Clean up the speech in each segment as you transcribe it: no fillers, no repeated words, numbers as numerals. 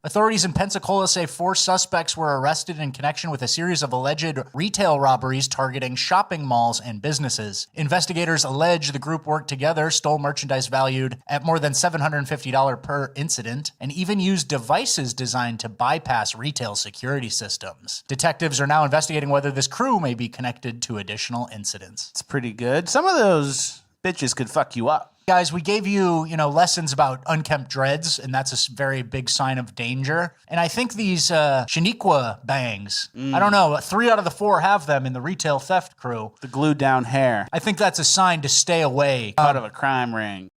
Authorities in Pensacola say 4 suspects were arrested in connection with a series of alleged retail robberies targeting shopping malls and businesses. Investigators allege the group worked together, stole merchandise valued at more than $750 per incident, and even used devices designed to bypass retail security systems. Detectives are now investigating whether this crew may be connected to additional incidents. It's pretty good. Some of those bitches could fuck you up. Guys, we gave you, lessons about unkempt dreads, and that's a very big sign of danger. And I think these Shaniqua bangs, I don't know, 3 out of the 4 have them in the retail theft crew. The glued down hair. I think that's a sign to stay away. Out of a crime ring.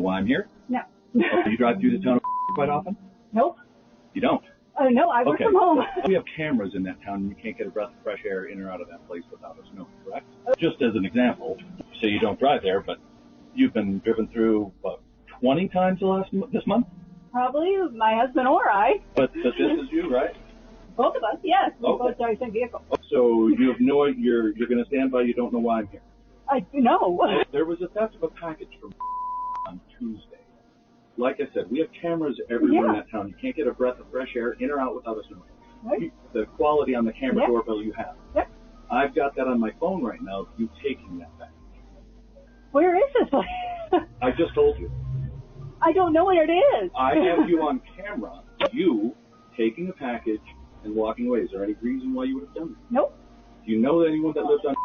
I'm here? No. Do you drive through the town quite often? Nope. You don't? No, I work from home. We have cameras in that town, and you can't get a breath of fresh air in or out of that place without us knowing, correct? Just as an example, say you don't drive there, but you've been driven through, 20 times this month? Probably my husband or I. But this is you, right? Both of us, yes. We Okay. both drive the same vehicle. So you have you're going to stand by, you don't know why I'm here. I know. There was a theft of a package from on Tuesday. Like I said, we have cameras everywhere in that town. You can't get a breath of fresh air in or out without us knowing. Right. The quality on the camera Yep. doorbell you have. Yep. I've got that on my phone right now of you taking that back. Where is this place? I just told you. I don't know where it is. I have you on camera, you taking a package and walking away. Is there any reason why you would have done that? Nope. Do you know anyone that lives on?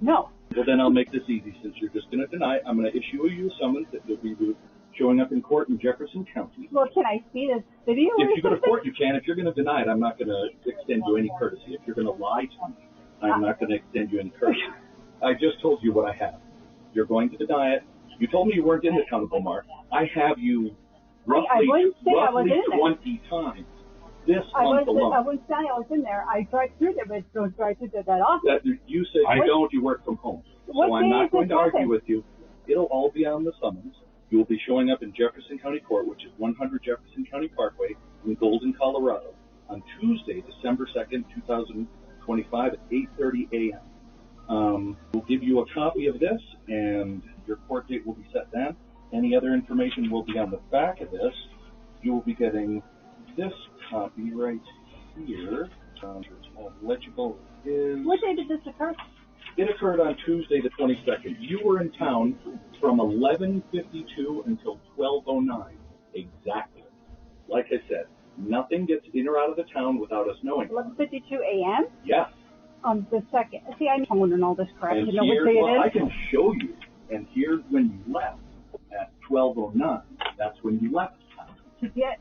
No. Well, then I'll make this easy. Since you're just going to deny it, I'm going to issue you a summons that you'll be showing up in court in Jefferson County. Well, can I see this video or If you go to something? court, you can. If you're going to deny it, I'm not going to extend you any courtesy. If you're going to lie to me, I'm not going to extend you any courtesy. I just told you what I have. You're going to deny it. You told me you weren't in the town of Omar. I have you roughly, I wouldn't say I was roughly in there. 20 times this I month wouldn't alone. say I was in there. I drive through there, but don't drive through there that often. That you say you don't, you work from home. What So I'm day not is going this to argue happen? with you. It'll all be on the summons. You will be showing up in Jefferson County Court, which is 100 Jefferson County Parkway in Golden, Colorado, on Tuesday, December 2nd, 2025 at 8:30 a.m. We'll give you a copy of this, and your court date will be set then. Any other information will be on the back of this. You will be getting this copy right here. It's all legible. What day did this occur? It occurred on Tuesday, the 22nd. You were in town from 11:52 until 12:09. Exactly. Like I said, nothing gets in or out of the town without us knowing. 11:52 a.m. Yes. on the 2nd. See, I'm wondering all this crap. And You know what here's day what I it is? can show you. And here's when you left at 12:09. That's when you left town. To get,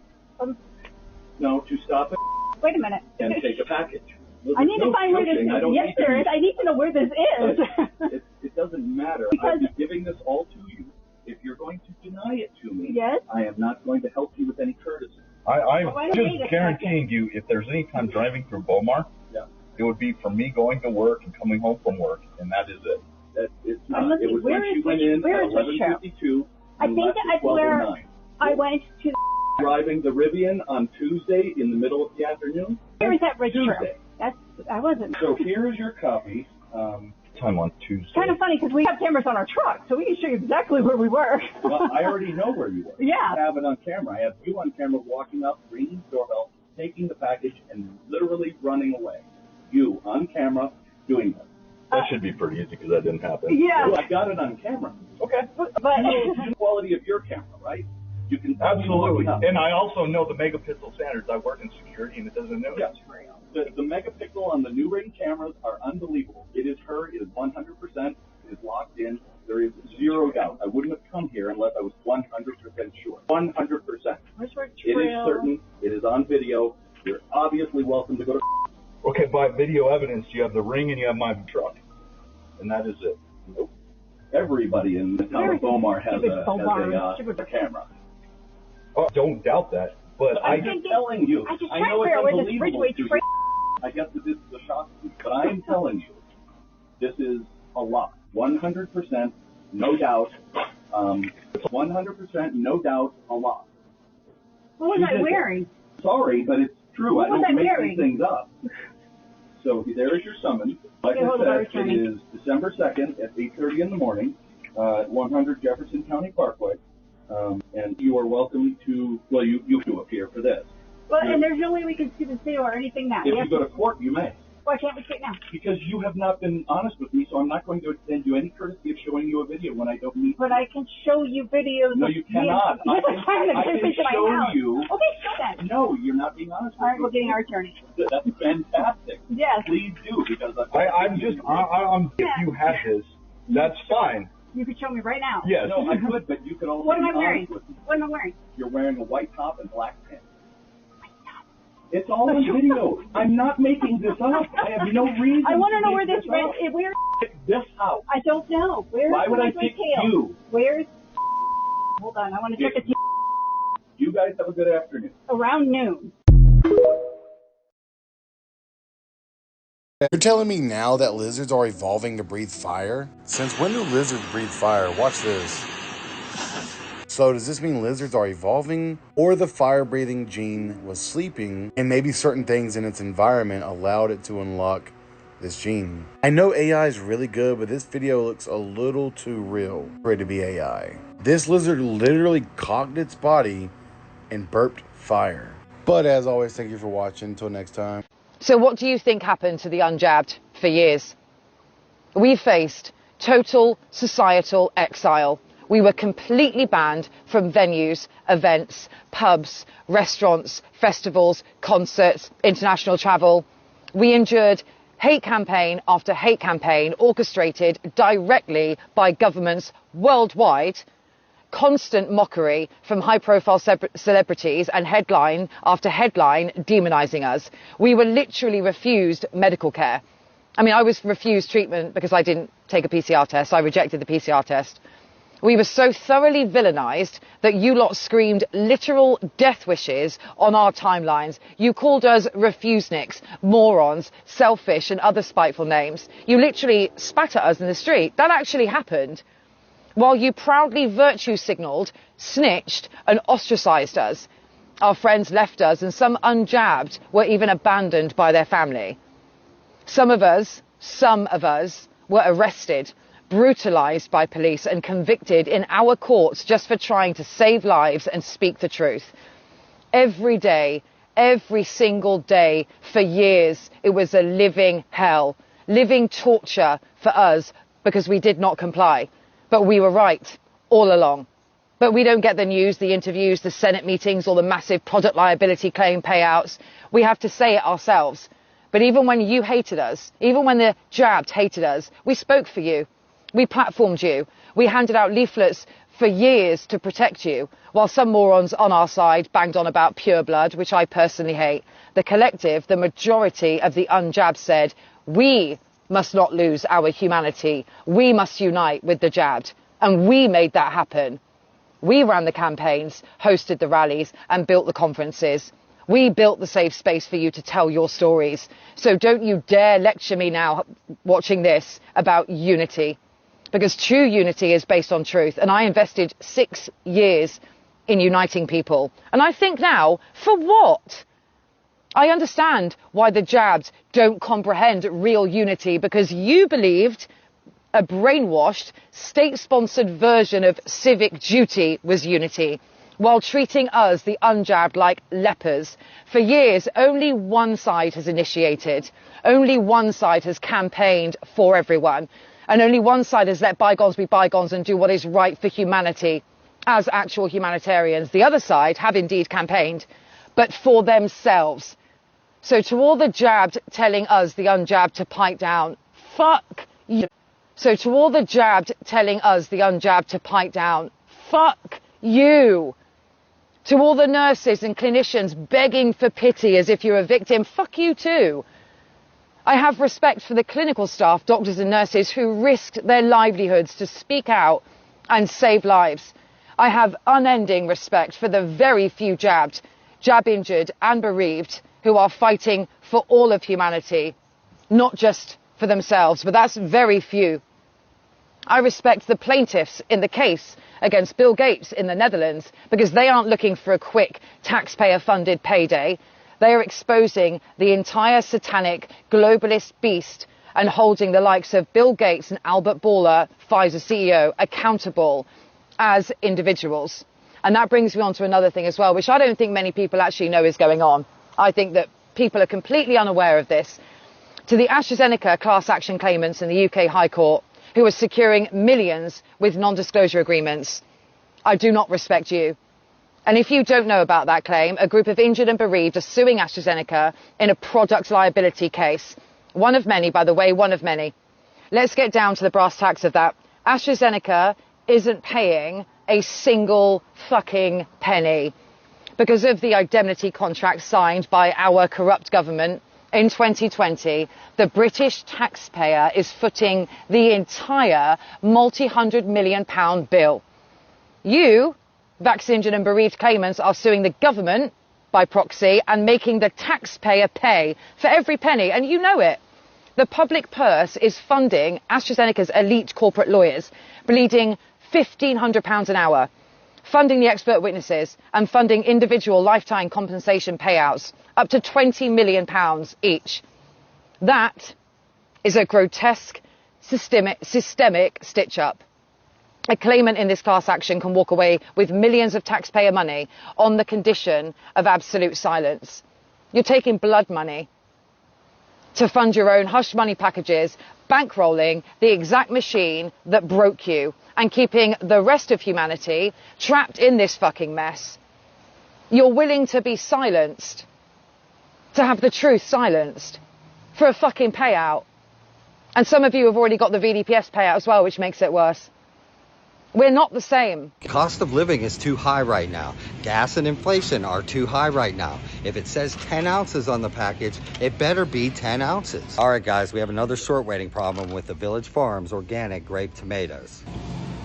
No, to stop it wait a minute. and take a package. Well, I need there's to find where this coaching. is. I don't Yes, need to there be- is. I need to know where this is. It doesn't matter. Because- I'm giving this all to you. If you're going to deny it to me, Yes. I am not going to help you with any courtesy. Well, wait I'm a just second. guaranteeing you, if there's any time driving through Beaumar, it would be for me going to work and coming home from work, and that is it. It's not. It was when she went in at 11:52. I think that's where I went to. Driving the Rivian on Tuesday in the middle of the afternoon. Where is that bridge Tuesday. true? I wasn't. So here is your copy. Time on Tuesday. It's kind of funny because we have cameras on our truck, so we can show you exactly where we were. Well, I already know where you were. Yeah. I have it on camera. I have you on camera walking up, ringing the doorbell, taking the package, and literally running away. You on camera doing this. That should be pretty easy because that didn't happen. Yeah. So I got it on camera. Okay. But You know the quality of your camera, right? You can absolutely. And I also know the megapixel standards. I work in security, and it doesn't know. Yes. The megapixel on the new Ring cameras are unbelievable. It is her. It is 100%. It is locked in. There is zero doubt. I wouldn't have come here unless I was 100% sure. 100%. Where's our trail? It is certain. It is on video. You're obviously welcome to go to. Okay, by video evidence, you have the Ring and you have my truck, and that is it. Nope. Everybody in the town of Beaumar has a camera. Oh, don't doubt that. But I'm just telling you. I know it's unbelievable to you. I guess this is a shock to you, but I am telling you, this is a lot. 100%, no doubt. 100%, no doubt, a lot. What was I wearing? Sorry, but it's true. What I don't make wearing? these things up. So there is your summons. Like I said, it is December 2nd at 8:30 in the morning at 100 Jefferson County Parkway. And you are welcome to, well, you do appear for this. Well, and there's no way we can see the video or anything now. If you go to court, you may. Why can't we see it now? Because you have not been honest with me, so I'm not going to extend you any courtesy of showing you a video when I don't need to. But I can show you videos. No, you cannot. I can show you. Okay, show that. No, you're not being honest with me. All right, we're getting our attorney. That's fantastic. Yes. Please do, because if you have this, that's fine. You could show me right now. Yes. No, I could, but you could also What am I be wearing? honest with me. What am I wearing? You're wearing a white top and black pants. It's all on video. I'm not making this up. I have no reason. I want to know where make this red. Where? This house. I don't know. Where's Why would I my pick tail? you? Where's? Hold on. I want to check it. You guys have a good afternoon. Around noon. You're telling me now that lizards are evolving to breathe fire? Since when do lizards breathe fire? Watch this. So does this mean lizards are evolving, or the fire-breathing gene was sleeping and maybe certain things in its environment allowed it to unlock this gene? I know AI is really good, but this video looks a little too real for it to be AI. This lizard literally cocked its body and burped fire. But as always, thank you for watching. Until next time. So what do you think happened to the unjabbed for years? We faced total societal exile. We were completely banned from venues, events, pubs, restaurants, festivals, concerts, international travel. We endured hate campaign after hate campaign orchestrated directly by governments worldwide, constant mockery from high-profile celebrities and headline after headline demonizing us. We were literally refused medical care. I mean, I was refused treatment because I didn't take a PCR test. I rejected the PCR test. We were so thoroughly villainized that you lot screamed literal death wishes on our timelines. You called us refuseniks, morons, selfish and other spiteful names. You literally spat at us in the street. That actually happened. While you proudly virtue signalled, snitched and ostracised us. Our friends left us and some unjabbed were even abandoned by their family. Some of us were arrested, brutalised by police and convicted in our courts just for trying to save lives and speak the truth. Every day, every single day, for years, it was a living hell, living torture for us because we did not comply. But we were right all along. But we don't get the news, the interviews, the Senate meetings, or the massive product liability claim payouts. We have to say it ourselves. But even when you hated us, even when the jabbed hated us, we spoke for you. We platformed you. We handed out leaflets for years to protect you, while some morons on our side banged on about pure blood, which I personally hate. The collective, the majority of the unjabbed said, we must not lose our humanity. We must unite with the jabbed. And we made that happen. We ran the campaigns, hosted the rallies, and built the conferences. We built the safe space for you to tell your stories. So don't you dare lecture me now, watching this, about unity. Because true unity is based on truth. And I invested 6 years in uniting people. And I think now, for what? I understand why the jabs don't comprehend real unity, because you believed a brainwashed, state-sponsored version of civic duty was unity, while treating us, the unjabbed, like lepers. For years, only one side has initiated. Only one side has campaigned for everyone. And only one side has let bygones be bygones and do what is right for humanity as actual humanitarians. The other side have indeed campaigned, but for themselves. So to all the jabbed telling us, the unjabbed, to pipe down, fuck you. So to all the jabbed telling us, the unjabbed, to pipe down, fuck you. To all the nurses and clinicians begging for pity as if you're a victim, fuck you too. I have respect for the clinical staff, doctors and nurses who risked their livelihoods to speak out and save lives. I have unending respect for the very few jabbed, jab injured and bereaved who are fighting for all of humanity, not just for themselves, but that's very few. I respect the plaintiffs in the case against Bill Gates in the Netherlands, because they aren't looking for a quick taxpayer-funded payday. They are exposing the entire satanic globalist beast and holding the likes of Bill Gates and Albert Bourla, Pfizer CEO, accountable as individuals. And that brings me on to another thing as well, which I don't think many people actually know is going on. I think that people are completely unaware of this. To the AstraZeneca class action claimants in the UK High Court, who are securing millions with non-disclosure agreements, I do not respect you. And if you don't know about that claim, a group of injured and bereaved are suing AstraZeneca in a product liability case. One of many, by the way, one of many. Let's get down to the brass tacks of that. AstraZeneca isn't paying a single fucking penny because of the indemnity contract signed by our corrupt government in 2020. The British taxpayer is footing the entire multi-hundred million pound bill. You, vaccinated and bereaved claimants, are suing the government by proxy and making the taxpayer pay for every penny, and you know it. The public purse is funding AstraZeneca's elite corporate lawyers, bleeding £1,500 an hour, funding the expert witnesses and funding individual lifetime compensation payouts up to £20 million each. That is a grotesque, systemic stitch-up. A claimant in this class action can walk away with millions of taxpayer money on the condition of absolute silence. You're taking blood money to fund your own hush money packages, bankrolling the exact machine that broke you and keeping the rest of humanity trapped in this fucking mess. You're willing to be silenced, to have the truth silenced, for a fucking payout. And some of you have already got the VDPS payout as well, which makes it worse. We're not the same. Cost of living is too high right now. Gas and inflation are too high right now. If it says 10 ounces on the package, it better be 10 ounces. All right, guys, we have another short waiting problem with the Village Farms organic grape tomatoes.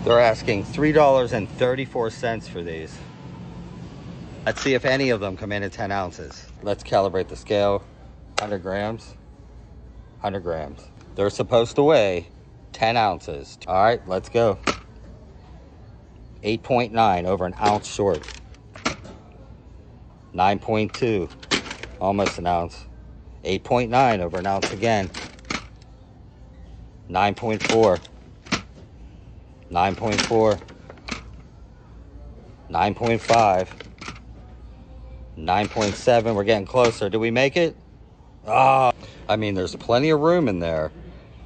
They're asking $3.34 for these. Let's see if any of them come in at 10 ounces. Let's calibrate the scale. 100 grams. 100 grams. They're supposed to weigh 10 ounces. All right, let's go. 8.9, over an ounce short. 9.2, almost an ounce. 8.9, over an ounce again. 9.4. 9.4. 9.5. 9.7, we're getting closer. Did we make it? Ah, I mean, there's plenty of room in there.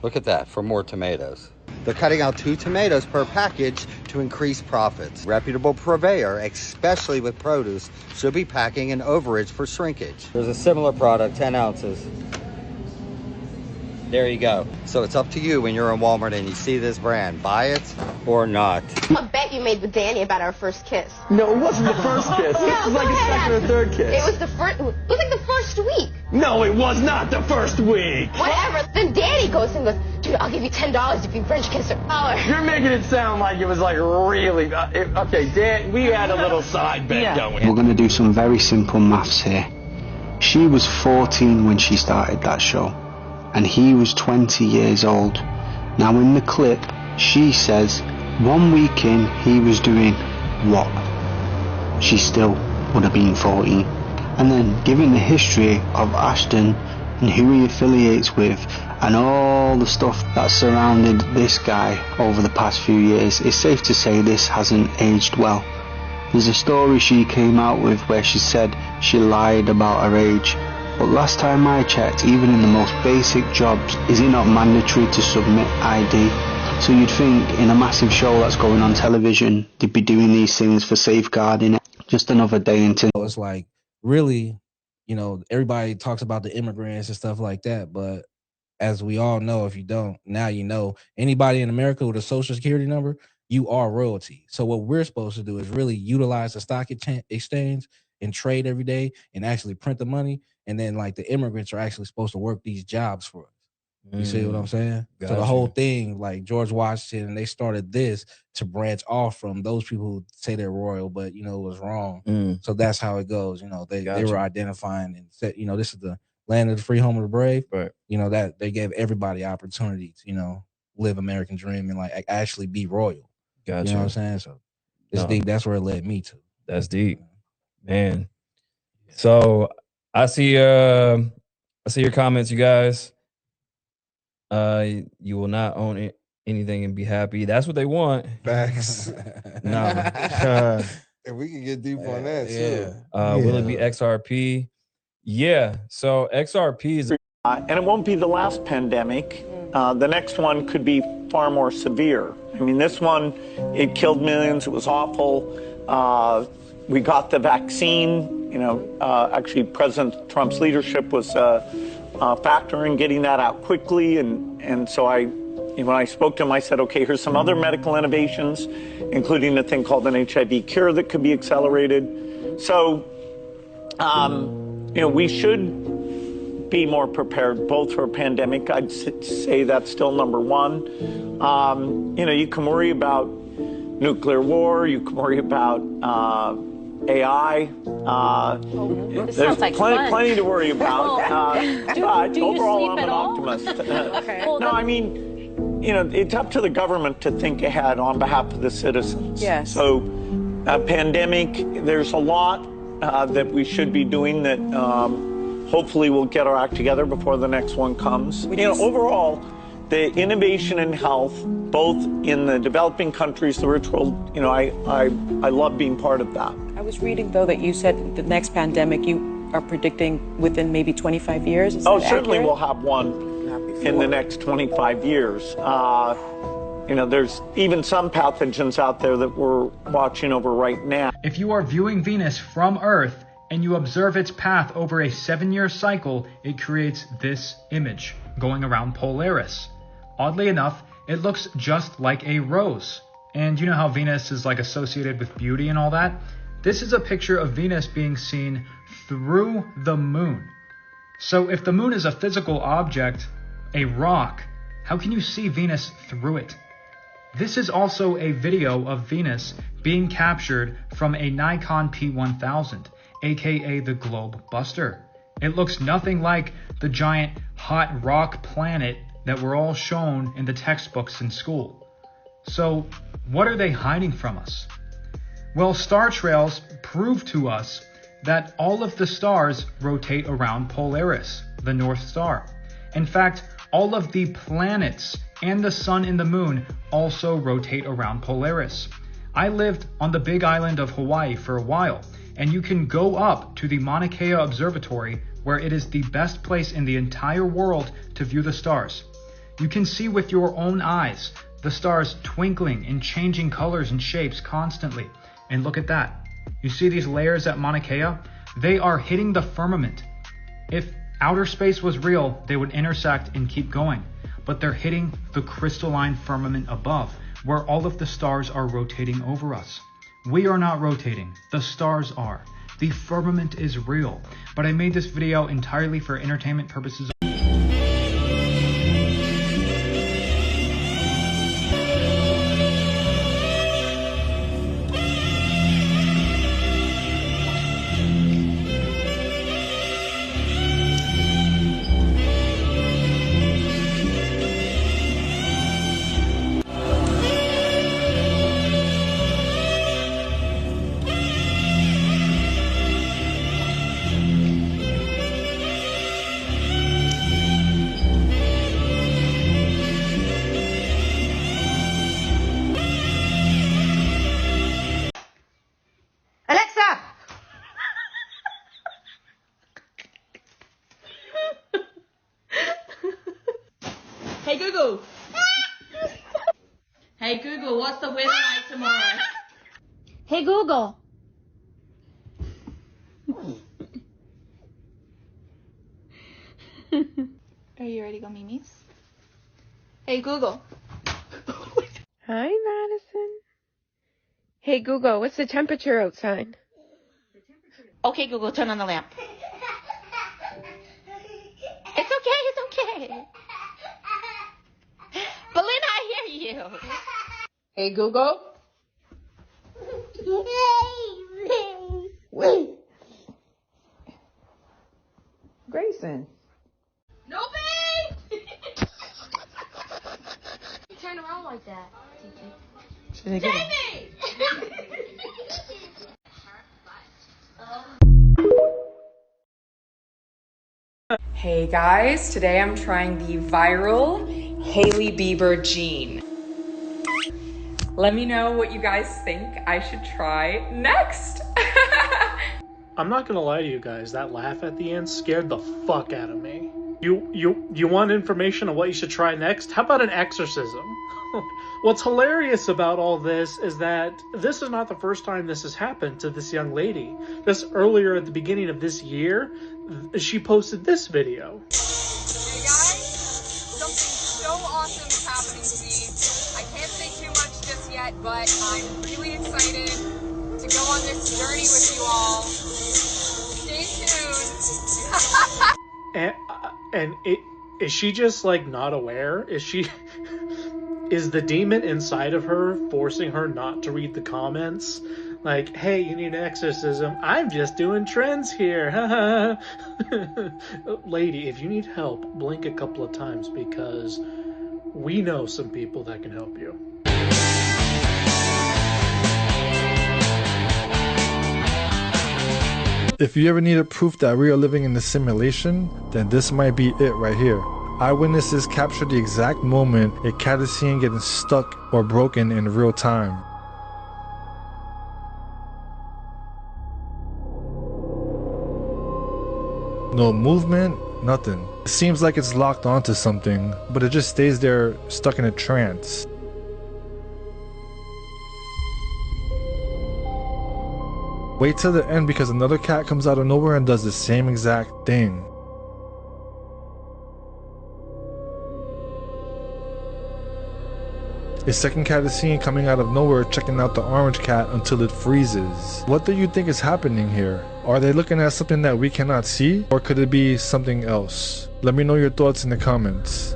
Look at that, for more tomatoes. They're cutting out 2 tomatoes per package to increase profits. Reputable purveyor, especially with produce, should be packing an overage for shrinkage. There's a similar product, 10 ounces. There you go. So it's up to you when you're in Walmart and you see this brand. Buy it or not. I bet you made with Danny about our first kiss. No, it wasn't the first kiss. It was like a second or third kiss. It was like the first week. No, it was not the first week. Whatever. Then Danny goes and goes, dude, I'll give you $10 if you French kiss her. Oh. You're making it sound like it was like really... okay, Dan, we had a little side bet going. We're going to do some very simple maths here. She was 14 when she started that show, and he was 20 years old. Now in the clip, she says 1 week in, he was doing what? She still would have been 14. And then, given the history of Ashton and who he affiliates with and all the stuff that surrounded this guy over the past few years, it's safe to say this hasn't aged well. There's a story she came out with where she said she lied about her age, but last time I checked, even in the most basic jobs, is it not mandatory to submit ID? So you'd think in a massive show that's going on television, they'd be doing these things for safeguarding it. Just another day into... It's like, really, you know, everybody talks about the immigrants and stuff like that, but as we all know, if you don't, now you know, anybody in America with a social security number, you are royalty. So what we're supposed to do is really utilize the stock exchange and trade every day and actually print the money. And then like the immigrants are actually supposed to work these jobs for us. You see what I'm saying? Gotcha. So the whole thing, like George Washington, they started this to branch off from those people who say they're royal, but you know it was wrong. So that's how it goes. You know, they were identifying and said, you know, this is the land of the free, home of the brave. Right. You know, that they gave everybody opportunity to, you know, live American dream and like actually be royal. Gotcha. You know what I'm saying? So it's deep. That's where it led me to. That's deep, man. So I see your comments, you guys. You will not own anything and be happy. That's what they want. Facts. No. And we can get deep on that too. Yeah. Will it be XRP? Yeah. So XRP is, and it won't be the last pandemic. The next one could be far more severe. I mean, this one, it killed millions. It was awful. We got the vaccine. You know, actually, President Trump's leadership was factor in getting that out quickly, and so when I spoke to him, I said, okay, here's some other medical innovations, including a thing called an HIV cure that could be accelerated. So, you know, we should be more prepared, both for a pandemic. I'd say that's still number one. You know, you can worry about nuclear war, you can worry about AI. There's like plenty to worry about. But do you overall, sleep I'm at an all? optimist. Okay. No, I mean, you know, it's up to the government to think ahead on behalf of the citizens. Yes. So, pandemic, there's a lot that we should be doing that hopefully we'll get our act together before the next one comes. You know, overall, the innovation in health, both in the developing countries, the rich world, you know, I love being part of that. I was reading, though, that you said the next pandemic you are predicting within maybe 25 years. Is that certainly accurate? we'll have one in the next 25 years. You know, there's even some pathogens out there that we're watching over right now. If you are viewing Venus from Earth and you observe its path over a 7-year cycle, it creates this image going around Polaris. Oddly enough, it looks just like a rose. And you know how Venus is like associated with beauty and all that? This is a picture of Venus being seen through the moon. So if the moon is a physical object, a rock, how can you see Venus through it? This is also a video of Venus being captured from a Nikon P1000, aka the Globe Buster. It looks nothing like the giant hot rock planet that we're all shown in the textbooks in school. So what are they hiding from us? Well, star trails prove to us that all of the stars rotate around Polaris, the North Star. In fact, all of the planets and the sun and the moon also rotate around Polaris. I lived on the big island of Hawaii for a while, and you can go up to the Mauna Kea Observatory, where it is the best place in the entire world to view the stars. You can see with your own eyes the stars twinkling and changing colors and shapes constantly. And look at that. You see these layers at Mauna Kea? They are hitting the firmament. If outer space was real, they would intersect and keep going. But they're hitting the crystalline firmament above, where all of the stars are rotating over us. We are not rotating. The stars are. The firmament is real, but I made this video entirely for entertainment purposes. Alexa! Hey Google. Hey Google, what's the weather like tomorrow? Hey Google. Are you ready to go memes? Hey Google. Hi, Madison. Hey, Google, what's the temperature outside? Okay, Google, turn on the lamp. It's okay, it's okay. Belinda, I hear you. Hey, Google. Grayson. No, babe! You turn around like that. Jamie! Hey guys, today I'm trying the viral Hailey Bieber jean. Let me know what you guys think I should try next. I'm not gonna lie to you guys, that laugh at the end scared the fuck out of me. You want information on what you should try next? How about an exorcism? What's hilarious about all this is that this is not the first time this has happened to this young lady. Just earlier at the beginning of this year, she posted this video. Hey guys, something so awesome is happening to me. I can't say too much just yet, but I'm really excited to go on this journey with you all. Stay tuned. Is she just like not aware? Is the demon inside of her forcing her not to read the comments? Like, hey, you need an exorcism. I'm just doing trends here. Lady, if you need help, blink a couple of times because we know some people that can help you. If you ever needed proof that we are living in a simulation, then this might be it right here. Eyewitnesses captured the exact moment a cat is seen getting stuck or broken in real time. No movement, nothing. It seems like it's locked onto something, but it just stays there stuck in a trance. Wait till the end because another cat comes out of nowhere and does the same exact thing. A second cat is seen coming out of nowhere checking out the orange cat until it freezes. What do you think is happening here? Are they looking at something that we cannot see? Or could it be something else? Let me know your thoughts in the comments.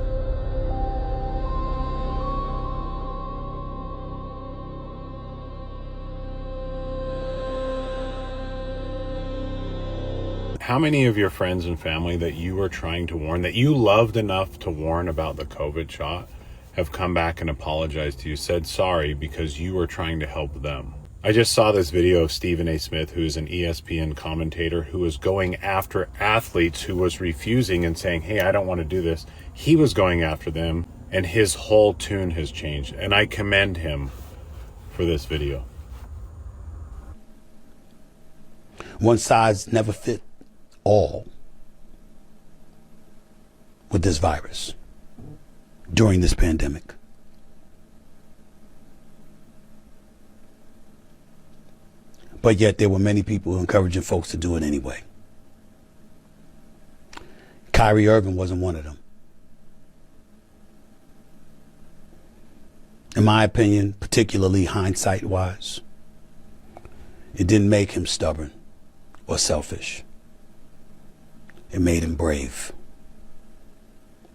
How many of your friends and family that you were trying to warn, that you loved enough to warn about the COVID shot, have come back and apologized to you, said sorry because you were trying to help them? I just saw this video of Stephen A. Smith, who's an ESPN commentator, who was going after athletes who was refusing and saying, hey, I don't want to do this. He was going after them, and his whole tune has changed. And I commend him for this video. One size never fit all with this virus during this pandemic. But yet there were many people encouraging folks to do it anyway. Kyrie Irving wasn't one of them. In my opinion, particularly hindsight-wise, it didn't make him stubborn or selfish. It made him brave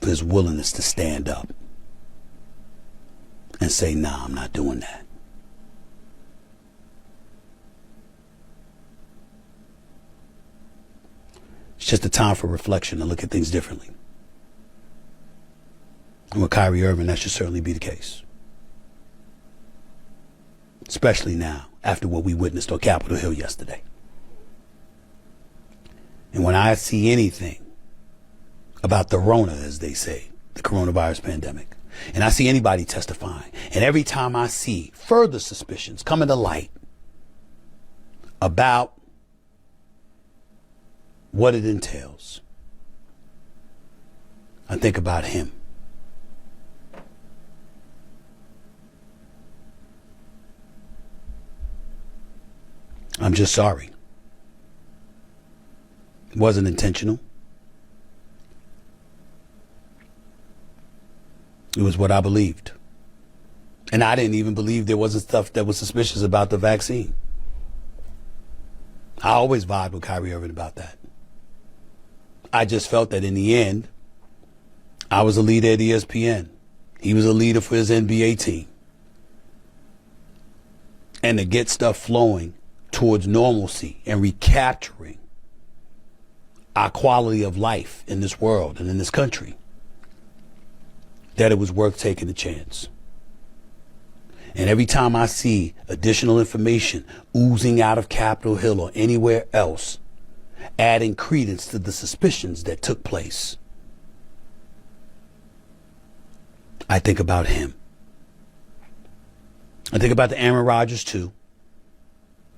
for his willingness to stand up and say, nah, I'm not doing that. It's just a time for reflection and look at things differently. And with Kyrie Irving, that should certainly be the case. Especially now, after what we witnessed on Capitol Hill yesterday. And when I see anything about the Rona, as they say, the coronavirus pandemic, and I see anybody testifying, and every time I see further suspicions coming to light about what it entails, I think about him. I'm just sorry. It wasn't intentional. It was what I believed. And I didn't even believe there wasn't stuff that was suspicious about the vaccine. I always vibed with Kyrie Irving about that. I just felt that in the end, I was a leader at ESPN. He was a leader for his NBA team. And to get stuff flowing towards normalcy and recapturing our quality of life in this world and in this country, that it was worth taking a chance. And every time I see additional information oozing out of Capitol Hill or anywhere else, adding credence to the suspicions that took place, I think about him. I think about the Aaron Rodgers too,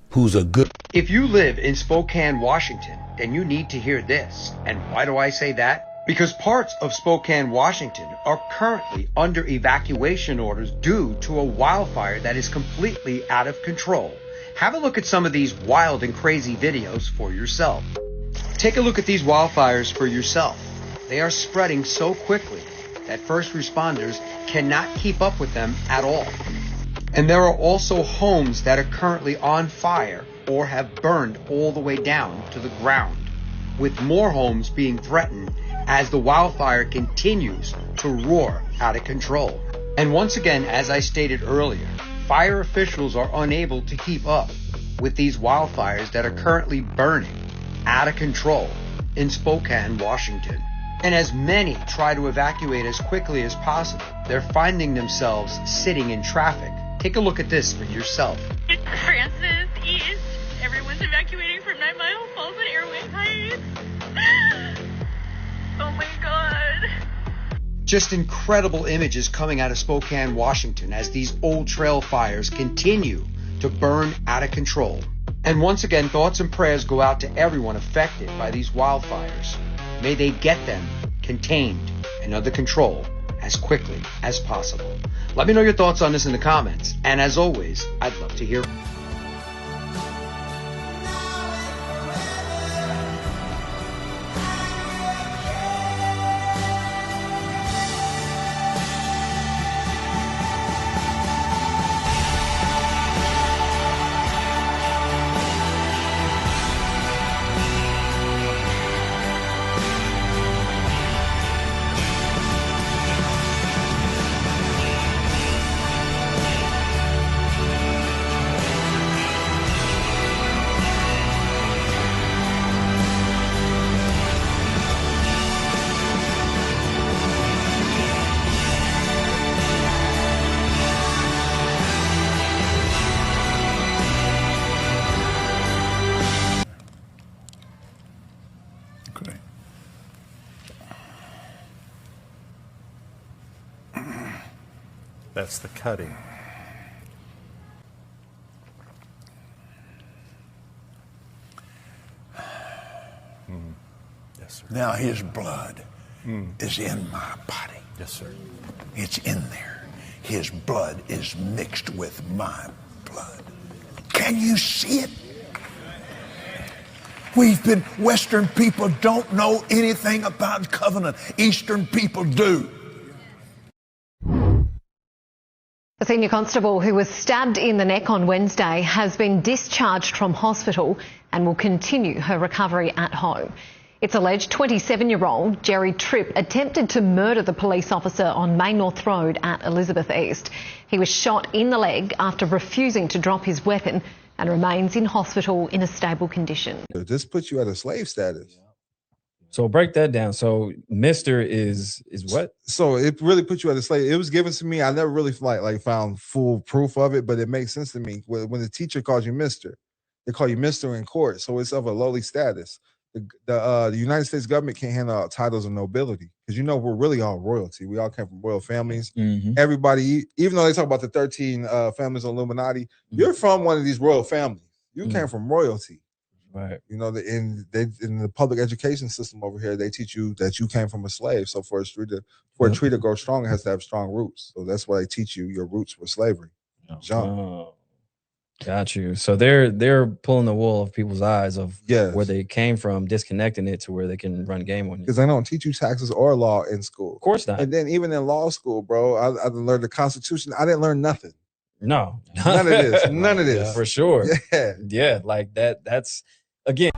who's a good... If you live in Spokane, Washington, then you need to hear this. And why do I say that? Because parts of Spokane, Washington are currently under evacuation orders due to a wildfire that is completely out of control. Have a look at some of these wild and crazy videos for yourself. Take a look at these wildfires for yourself. They are spreading so quickly that first responders cannot keep up with them at all. And there are also homes that are currently on fire or have burned all the way down to the ground, with more homes being threatened as the wildfire continues to roar out of control. And once again, as I stated earlier, fire officials are unable to keep up with these wildfires that are currently burning out of control in Spokane, Washington. And as many try to evacuate as quickly as possible, they're finding themselves sitting in traffic. Take a look at this for yourself. Francis, East. Everyone's evacuating from 9 Mile Falls and Airway Heights. Oh my God. Just incredible images coming out of Spokane, Washington as these old trail fires continue to burn out of control. And once again, thoughts and prayers go out to everyone affected by these wildfires. May they get them contained and under control as quickly as possible. Let me know your thoughts on this in the comments. And as always, I'd love to hear. That's the cutting. Yes, sir. Now his blood is in my body. Yes, sir. It's in there. His blood is mixed with my blood. Can you see it? Western people don't know anything about covenant. Eastern people do. A senior constable who was stabbed in the neck on Wednesday has been discharged from hospital and will continue her recovery at home. It's alleged 27-year-old Jerry Tripp attempted to murder the police officer on Main North Road at Elizabeth East. He was shot in the leg after refusing to drop his weapon and remains in hospital in a stable condition. This puts you at a slave status. So break that down. So Mr. is what? So it really puts you at a slave. It was given to me. I never really like found full proof of it, but it makes sense to me. When the teacher calls you Mr., they call you Mr. in court. So it's of a lowly status. The United States government can't handle titles of nobility because we're really all royalty. We all came from royal families. Everybody, even though they talk about the 13 families of Illuminati, you're from one of these royal families. You came from royalty. Right. In the public education system over here, they teach you that you came from a slave. So for a tree to grow strong, it has to have strong roots. So that's why they teach you your roots were slavery. Jump. Got you. So they're pulling the wool of people's eyes of where they came from, disconnecting it to where they can run game on you. Because they don't teach you taxes or law in school. Of course not. And then even in law school, bro, I learned the Constitution. I didn't learn nothing. No. None of this. None of this. For sure. Yeah. Yeah. Like that's again.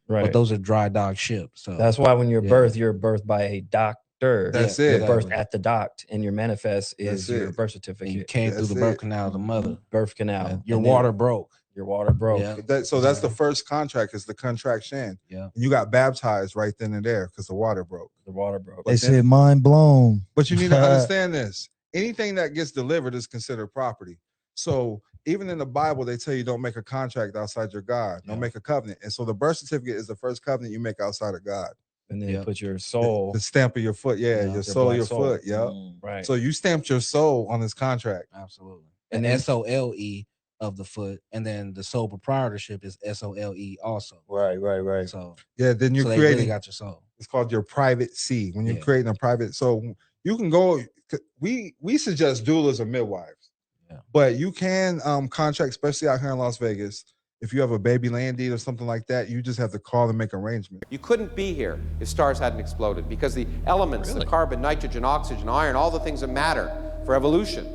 Right. But those are dry dock ships. So that's why when you're birthed by a doctor. That's it. You're birthed at the docked, and your manifest is your birth certificate. And you came through the birth canal of the mother. Birth canal. Your water broke. Your water broke. Yeah. So that's the first contract, is the contraction. Yeah. And you got baptized right then and there because the water broke. The water broke. They said mind blown. But you need to understand this. Anything that gets delivered is considered property. So even in the Bible, they tell you don't make a contract outside your God. Don't make a covenant. And so the birth certificate is the first covenant you make outside of God. And then you put your soul. The stamp of your foot. Yeah, your soul, your foot. Yeah. Right. So you stamped your soul on this contract. Absolutely. And SOLE of the foot. And then the sole proprietorship is SOLE also. Right. So then you're so creating. Really got your soul. It's called your private C. When you're creating a private, so you can go. We suggest doulas or midwives. But you can contract, especially out here in Las Vegas. If you have a baby land deed or something like that, you just have to call and make arrangements. You couldn't be here if stars hadn't exploded, because the elements, the carbon, nitrogen, oxygen, iron, all the things that matter for evolution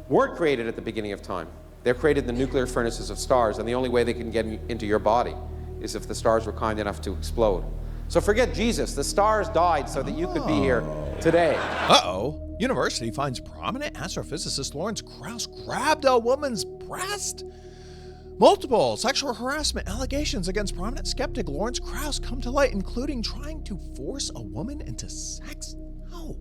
weren't created at the beginning of time. They're created in the nuclear furnaces of stars, and the only way they can get into your body is if the stars were kind enough to explode. So forget Jesus. The stars died so that you could be here today. Uh-oh. University finds prominent astrophysicist Lawrence Krauss grabbed a woman's breast. Multiple sexual harassment allegations against prominent skeptic Lawrence Krauss come to light, including trying to force a woman into sex. No.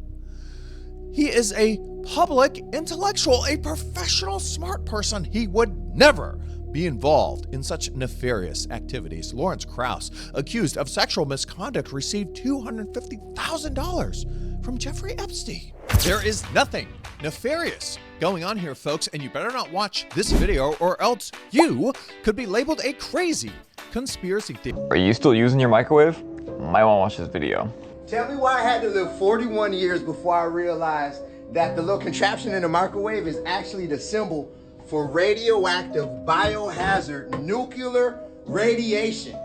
He is a public intellectual, a professional smart person. He would never be involved in such nefarious activities. Lawrence Krauss, accused of sexual misconduct, received $250,000 from Jeffrey Epstein. There is nothing nefarious going on here, folks, and you better not watch this video or else you could be labeled a crazy conspiracy theorist. Are you still using your microwave? Might want to watch this video. Tell me why I had to live 41 years before I realized that the little contraption in the microwave is actually the symbol for radioactive biohazard nuclear radiation.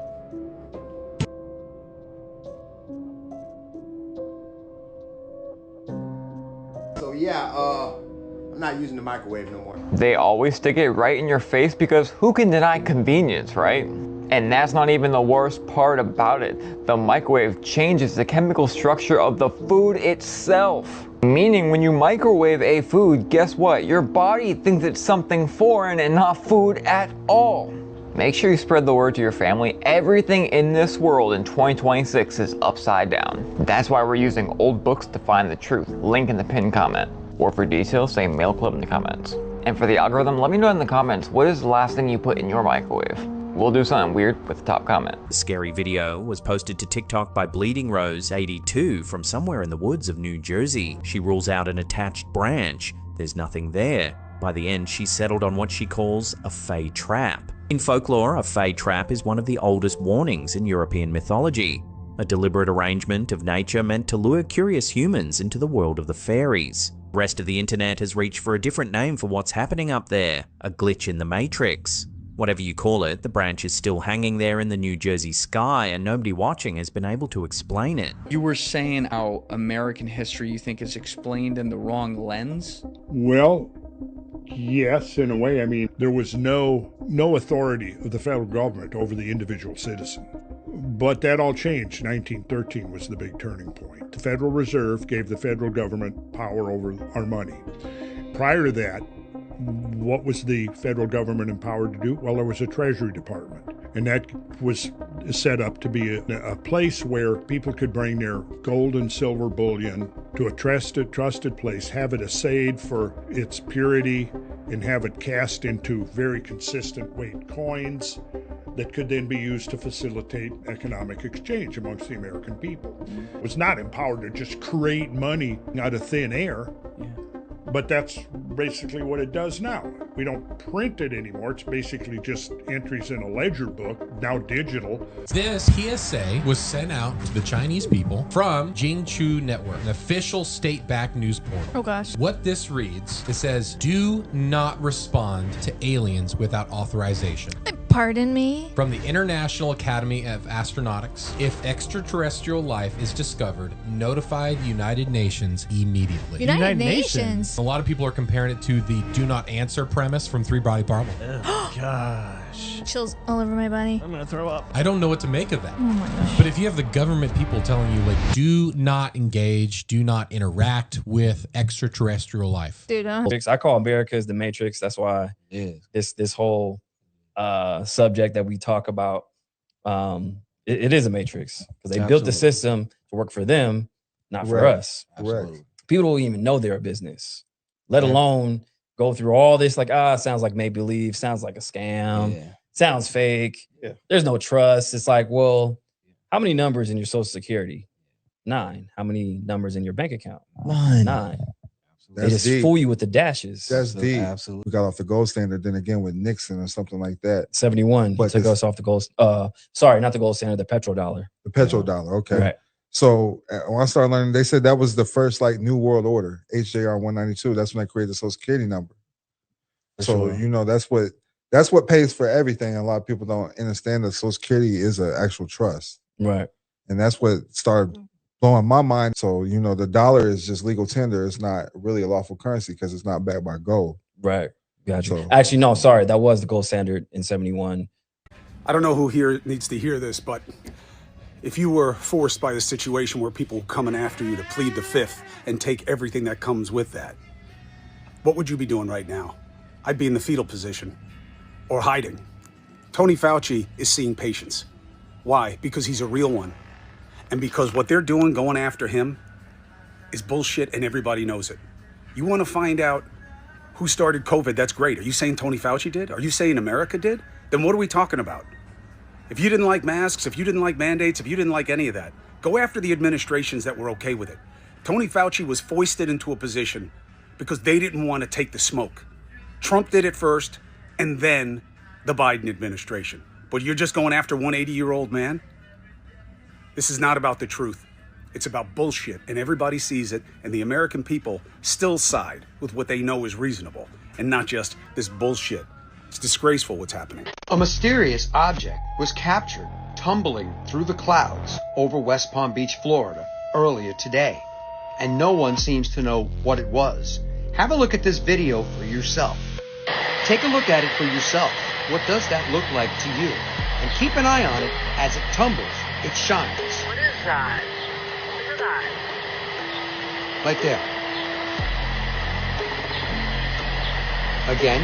So yeah, I'm not using the microwave no more. They always stick it right in your face because who can deny convenience, right? And that's not even the worst part about it. The microwave changes the chemical structure of the food itself. Meaning when you microwave a food, guess what? Your body thinks it's something foreign and not food at all. Make sure you spread the word to your family. Everything in this world in 2026 is upside down. That's why we're using old books to find the truth. Link in the pinned comment. Or for details, say mail clip in the comments. And for the algorithm, let me know in the comments, what is the last thing you put in your microwave? We'll do something weird with the top comment. The scary video was posted to TikTok by Bleeding Rose 82 from somewhere in the woods of New Jersey. She rules out an attached branch. There's nothing there. By the end, she settled on what she calls a fey trap. In folklore, a fey trap is one of the oldest warnings in European mythology. A deliberate arrangement of nature meant to lure curious humans into the world of the fairies. The rest of the internet has reached for a different name for what's happening up there, a glitch in the matrix. Whatever you call it, the branch is still hanging there in the New Jersey sky and nobody watching has been able to explain it. You were saying how American history you think is explained in the wrong lens? Well, yes, in a way. I mean, there was no authority of the federal government over the individual citizen. But that all changed. 1913 was the big turning point. The Federal Reserve gave the federal government power over our money. Prior to that, what was the federal government empowered to do? Well, there was a Treasury Department, and that was set up to be a place where people could bring their gold and silver bullion to a trusted place, have it assayed for its purity, and have it cast into very consistent weight coins that could then be used to facilitate economic exchange amongst the American people. It was not empowered to just create money out of thin air. But that's basically what it does now. We don't print it anymore. It's basically just entries in a ledger book, now digital. This PSA was sent out to the Chinese people from Jingchu Network, an official state-backed news portal. Oh gosh. What this reads, it says, do not respond to aliens without authorization. Pardon me? From the International Academy of Astronautics, if extraterrestrial life is discovered, notify the United Nations immediately. United Nations? A lot of people are comparing it to the do not answer premise from Three Body Problem. Oh, gosh. Chills all over my body. I'm gonna throw up. I don't know what to make of that. Oh my gosh. But if you have the government people telling you, like, do not engage, do not interact with extraterrestrial life. Dude, I call America's the Matrix. That's why this whole subject that we talk about, it is a matrix because they built the system to work for them, not for us. Correct. People don't even know they're a business, let alone go through all this. Like, sounds like make believe, sounds like a scam, sounds fake. There's no trust. It's like, well, how many numbers in your Social Security? 9. How many numbers in your bank account? 9. They just fool you with the dashes. That's deep. Absolutely. We got off the gold standard then again with Nixon or something like that. 71 but took us off the gold. Sorry, not the gold standard, the petrodollar. The petrodollar. Okay. Right. So when I started learning, they said that was the first like New World Order, HJR 192. That's when they created the Social Security number. So you know that's what pays for everything. A lot of people don't understand that Social Security is an actual trust. Right. And that's what started blowing my mind. So, you know, the dollar is just legal tender. It's not really a lawful currency because it's not backed by gold. Right. Gotcha. So, actually, no, sorry. That was the gold standard in 71. I don't know who here needs to hear this, but if you were forced by the situation where people coming after you to plead the fifth and take everything that comes with that, what would you be doing right now? I'd be in the fetal position or hiding. Tony Fauci is seeing patients. Why? Because he's a real one. And because what they're doing, going after him, is bullshit and everybody knows it. You want to find out who started COVID, that's great. Are you saying Tony Fauci did? Are you saying America did? Then what are we talking about? If you didn't like masks, if you didn't like mandates, if you didn't like any of that, go after the administrations that were okay with it. Tony Fauci was foisted into a position because they didn't want to take the smoke. Trump did it first, and then the Biden administration. But you're just going after one 80-year-old man? This is not about the truth. It's about bullshit, and everybody sees it, and the American people still side with what they know is reasonable, and not just this bullshit. It's disgraceful what's happening. A mysterious object was captured tumbling through the clouds over West Palm Beach, Florida, earlier today, and no one seems to know what it was. Have a look at this video for yourself. Take a look at it for yourself. What does that look like to you? And keep an eye on it as it tumbles. It shines. What is that? Look at that. Right there. Again.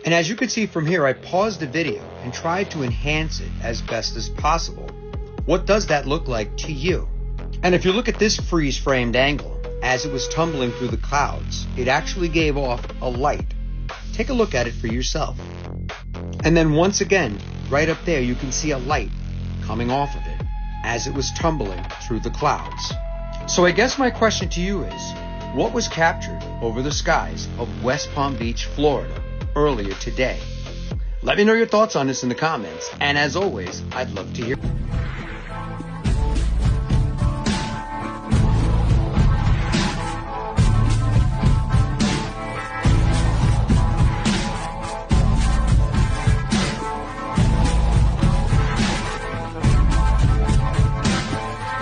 And as you can see from here, I paused the video and tried to enhance it as best as possible. What does that look like to you? And if you look at this freeze-framed angle as it was tumbling through the clouds, it actually gave off a light. Take a look at it for yourself. And then once again, right up there, you can see a light coming off of it as it was tumbling through the clouds. So I guess my question to you is, what was captured over the skies of West Palm Beach, Florida, earlier today? Let me know your thoughts on this in the comments, and as always, I'd love to hear.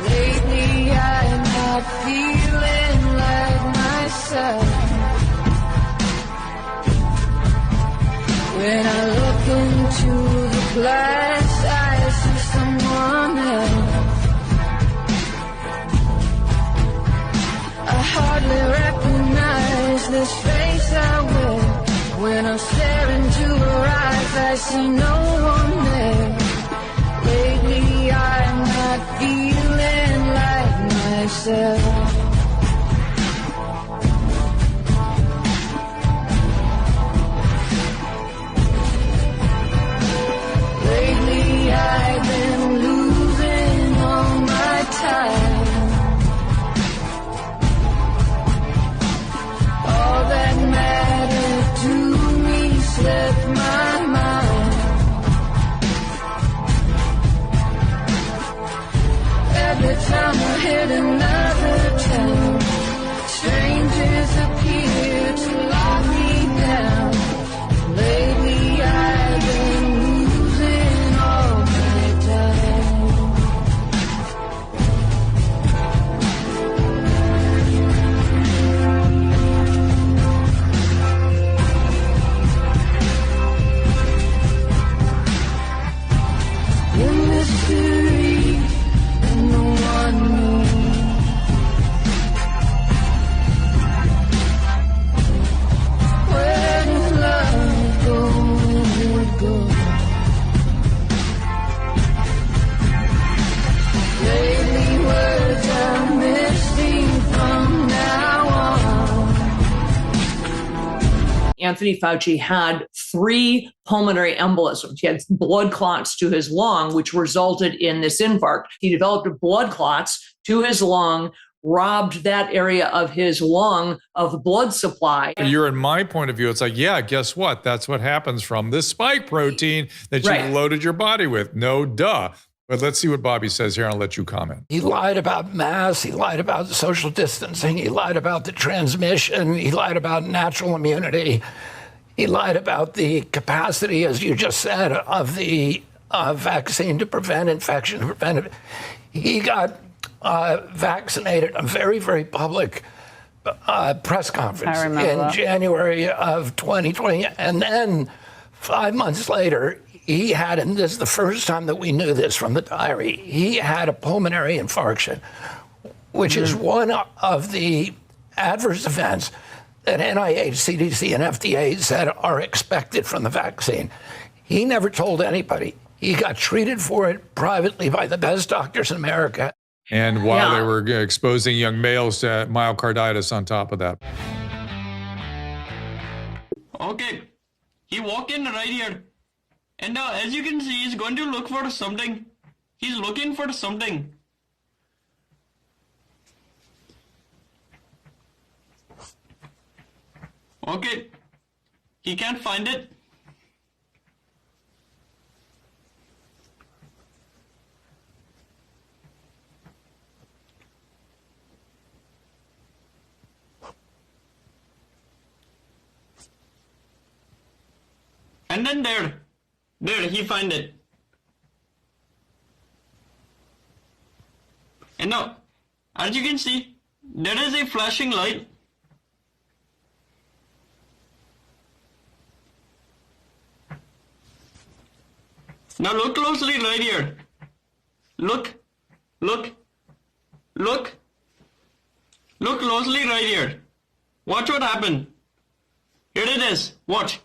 Lately I'm not feeling like myself. When I look into the glass, I see someone else. I hardly recognize this face I wear. When I stare into her eyes, I see no one there. Lately I'm not feeling like myself. Lately I've been losing all my time. All that mattered to me slipped my mind. Every time I hit another town, strangers appear to lock me down. Lately I've been losing all my time. The mystery that no one knew. Where does love go when it goes? Lately words are missing from now on. Anthony Fauci had 3 pulmonary embolisms. He had blood clots to his lung, which resulted in this infarct. He developed blood clots to his lung, robbed that area of his lung of blood supply. You're in my point of view, it's like, yeah, guess what? That's what happens from this spike protein that Right. you loaded your body with. No duh. But let's see what Bobby says here, and I'll let you comment. He lied about masks. He lied about social distancing. He lied about the transmission. He lied about natural immunity. He lied about the capacity, as you just said, of the vaccine to prevent infection. He got vaccinated a very, very public press conference I remember in that. January of 2020. And then 5 months later, he had, and this is the first time that we knew this from the diary, he had a pulmonary infarction, which is one of the adverse events that NIH, CDC, and FDA said are expected from the vaccine. He never told anybody. He got treated for it privately by the best doctors in America. And while they were exposing young males to myocarditis on top of that. Okay, he walked in right here. And now, as you can see, he's going to look for something. He's looking for something. Okay, he can't find it. And then there, he find it. And now, as you can see, there is a flashing light. Now look closely right here. Look, look, look. Look closely right here. Watch what happened. Here it is. Watch.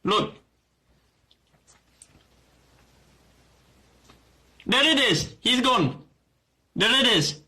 Look. There it is. He's gone. There it is.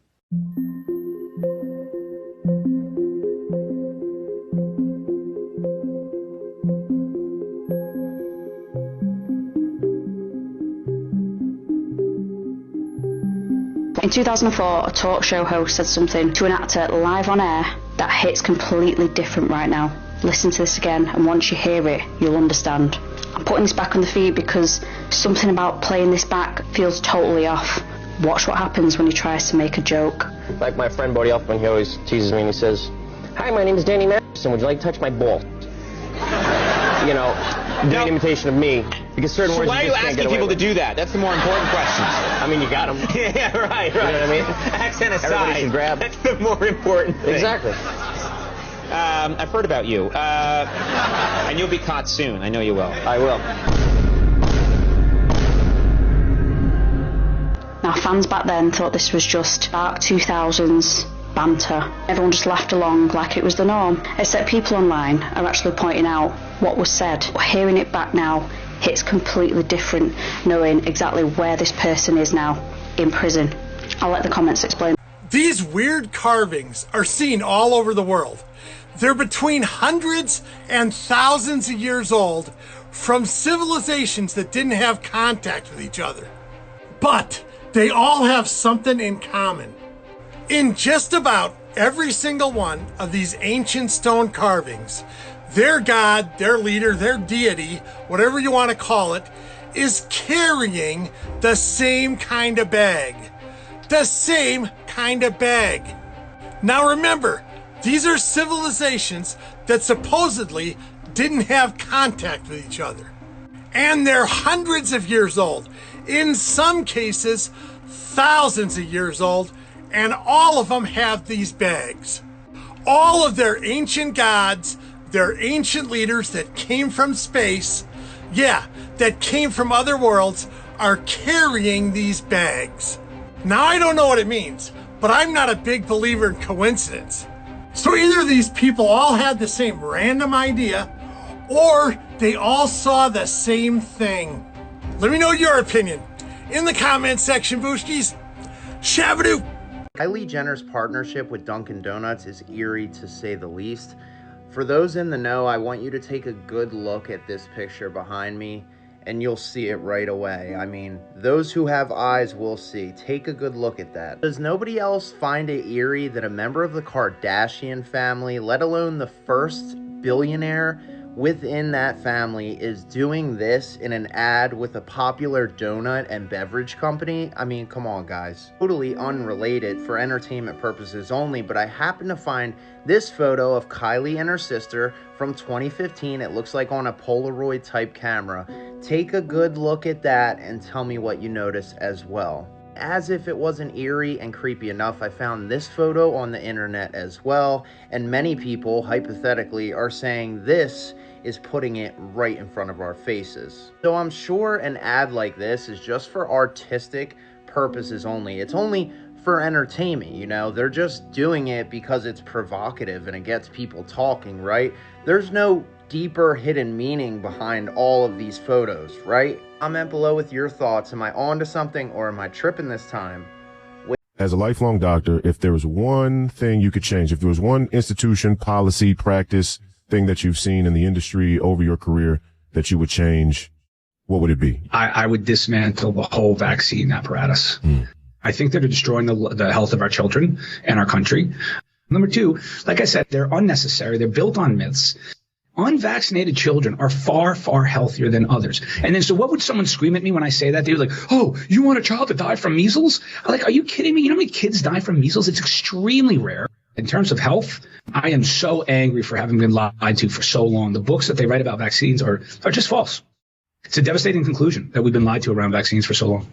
In 2004, a talk show host said something to an actor live on air that hits completely different right now. Listen to this again, and once you hear it, you'll understand. I'm putting this back on the feed because something about playing this back feels totally off. Watch what happens when he tries to make a joke. Like my friend Bodie Elfman, he always teases me and he says, "Hi, my name is Danny Masterson. Would you like to touch my ball?" You know, doing an imitation of me. Because certain So words why are you just can't asking get away people to with. do that? That's the more important question. I mean, you got them. Yeah, right. You know what I mean? Accent aside, Everybody should grab. that's the more important thing. Exactly. I've heard about you. And you'll be caught soon. I know you will. I will. Now, fans back then thought this was just dark 2000s banter. Everyone just laughed along like it was the norm, except people online are actually pointing out what was said. But hearing it back now hits completely different, knowing exactly where this person is now, in prison. I'll let the comments explain. These weird carvings are seen all over the world. They're between hundreds and thousands of years old, from civilizations that didn't have contact with each other. But they all have something in common. In just about every single one of these ancient stone carvings, their god, their leader, their deity, whatever you want to call it, is carrying the same kind of bag. The same kind of bag. Now remember, these are civilizations that supposedly didn't have contact with each other. And they're hundreds of years old. In some cases, thousands of years old, and all of them have these bags. All of their ancient gods, their ancient leaders that came from space, that came from other worlds, are carrying these bags. Now, I don't know what it means, but I'm not a big believer in coincidence. So either these people all had the same random idea, or they all saw the same thing. Let me know your opinion in the comment section, Booshkies. Shabadoo! Kylie Jenner's partnership with Dunkin' Donuts is eerie to say the least. For those in the know, I want you to take a good look at this picture behind me, and you'll see it right away. I mean, those who have eyes will see. Take a good look at that. Does nobody else find it eerie that a member of the Kardashian family, let alone the first billionaire within that family, is doing this in an ad with a popular donut and beverage company? I mean, come on, guys. Totally unrelated, for entertainment purposes only, but I happen to find this photo of Kylie and her sister from 2015. It looks like on a Polaroid type camera. Take a good look at that and tell me what you notice as well. As if it wasn't eerie and creepy enough, I found this photo on the internet as well, and many people, hypothetically, are saying this is putting it right in front of our faces. So I'm sure an ad like this is just for artistic purposes only. It's only for entertainment, you know? They're just doing it because it's provocative and it gets people talking, right? There's no deeper hidden meaning behind all of these photos, right? Comment below with your thoughts. Am I onto something, or am I tripping this time? As a lifelong doctor, if there was one thing you could change, if there was one institution, policy, practice, thing that you've seen in the industry over your career that you would change, what would it be? I would dismantle the whole vaccine apparatus. I think that they're destroying the health of our children and our country. Number two, like I said, they're unnecessary. They're built on myths. Unvaccinated children are far, far healthier than others. And then, so what would someone scream at me when I say that? They're like, "Oh, you want a child to die from measles?" I'm like, are you kidding me? You know how many kids die from measles? It's extremely rare. In terms of health, I am so angry for having been lied to for so long. The books that they write about vaccines are just false. It's a devastating conclusion that we've been lied to around vaccines for so long.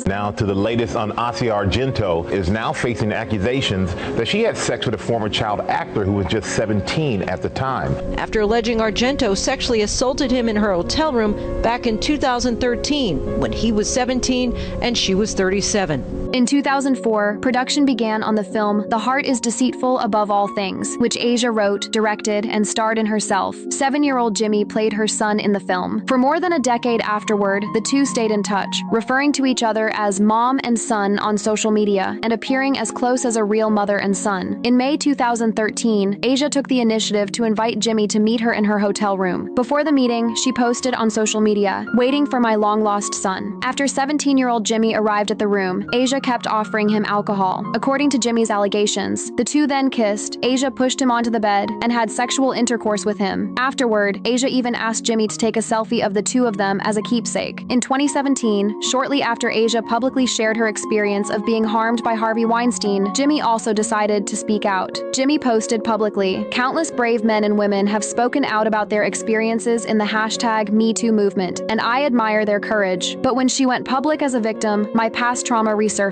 Now to the latest on Asia Argento, is now facing accusations that she had sex with a former child actor who was just 17 at the time. After alleging Argento sexually assaulted him in her hotel room back in 2013 when he was 17 and she was 37. In 2004, production began on the film The Heart is Deceitful Above All Things, which Asia wrote, directed, and starred in herself. 7-year-old Jimmy played her son in the film. For more than a decade afterward, the two stayed in touch, referring to each other as mom and son on social media and appearing as close as a real mother and son. In May 2013, Asia took the initiative to invite Jimmy to meet her in her hotel room. Before the meeting, she posted on social media, "Waiting for my long-lost son." After 17-year-old Jimmy arrived at the room, Asia kept offering him alcohol. According to Jimmy's allegations, the two then kissed, Asia pushed him onto the bed, and had sexual intercourse with him. Afterward, Asia even asked Jimmy to take a selfie of the two of them as a keepsake. In 2017, shortly after Asia publicly shared her experience of being harmed by Harvey Weinstein, Jimmy also decided to speak out. Jimmy posted publicly, "Countless brave men and women have spoken out about their experiences in the hashtag #MeToo movement, and I admire their courage. But when she went public as a victim, my past trauma resurfaced.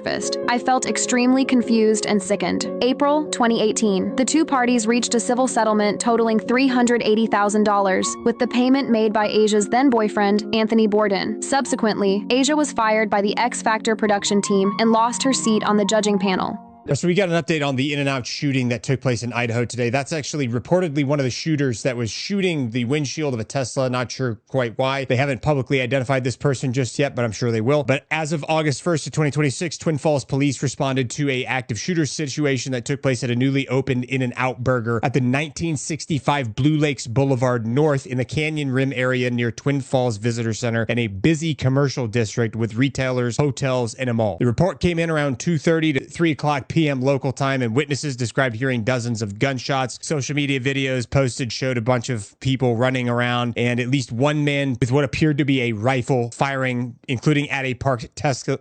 I felt extremely confused and sickened." April 2018. The two parties reached a civil settlement totaling $380,000, with the payment made by Asia's then-boyfriend, Anthony Bourdain. Subsequently, Asia was fired by the X Factor production team and lost her seat on the judging panel. So we got an update on the In-N-Out shooting that took place in Idaho today. That's actually reportedly one of the shooters that was shooting the windshield of a Tesla. Not sure quite why. They haven't publicly identified this person just yet, but I'm sure they will. But as of August 1st of 2026, Twin Falls police responded to a active shooter situation that took place at a newly opened In-N-Out Burger at the 1965 Blue Lakes Boulevard North in the Canyon Rim area near Twin Falls Visitor Center and a busy commercial district with retailers, hotels, and a mall. The report came in around 2:30 to 3 o'clock p.m. local time, and witnesses described hearing dozens of gunshots. Social media videos posted showed a bunch of people running around and at least one man with what appeared to be a rifle firing, including at a parked Tesla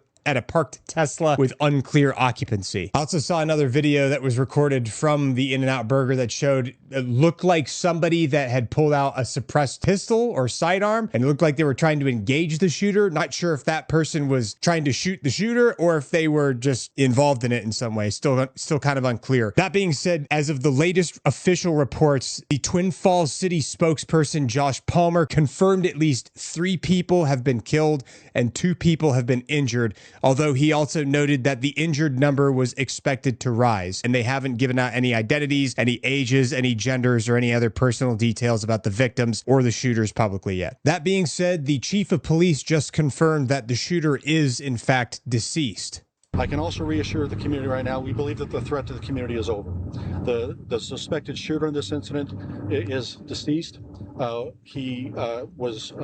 with unclear occupancy. I also saw another video that was recorded from the In-N-Out Burger that showed it looked like somebody that had pulled out a suppressed pistol or sidearm, and it looked like they were trying to engage the shooter. Not sure if that person was trying to shoot the shooter or if they were just involved in it in some way. Still kind of unclear. That being said, as of the latest official reports, the Twin Falls City spokesperson Josh Palmer confirmed at least 3 people have been killed and 2 people have been injured, although he also noted that the injured number was expected to rise, and they haven't given out any identities, any ages, any genders, or any other personal details about the victims or the shooters publicly yet. That being said, the chief of police just confirmed that the shooter is in fact deceased. I can also reassure the community right now, we believe that the threat to the community is over. The suspected shooter in this incident is deceased. He was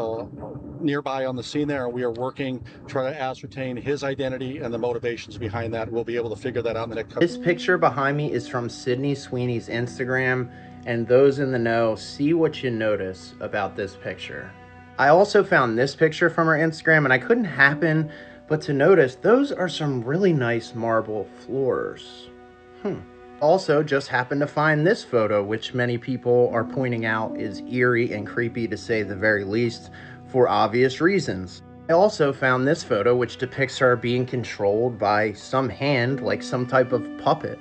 nearby on the scene there, and we are working to try to ascertain his identity and the motivations behind that. We'll be able to figure that out in the next couple. This picture behind me is from Sydney Sweeney's Instagram, and those in the know, see what you notice about this picture. I also found this picture from her Instagram, and I couldn't happen but to notice those are some really nice marble floors. Also, just happened to find this photo, which many people are pointing out is eerie and creepy to say the very least, for obvious reasons. I also found this photo, which depicts her being controlled by some hand, like some type of puppet.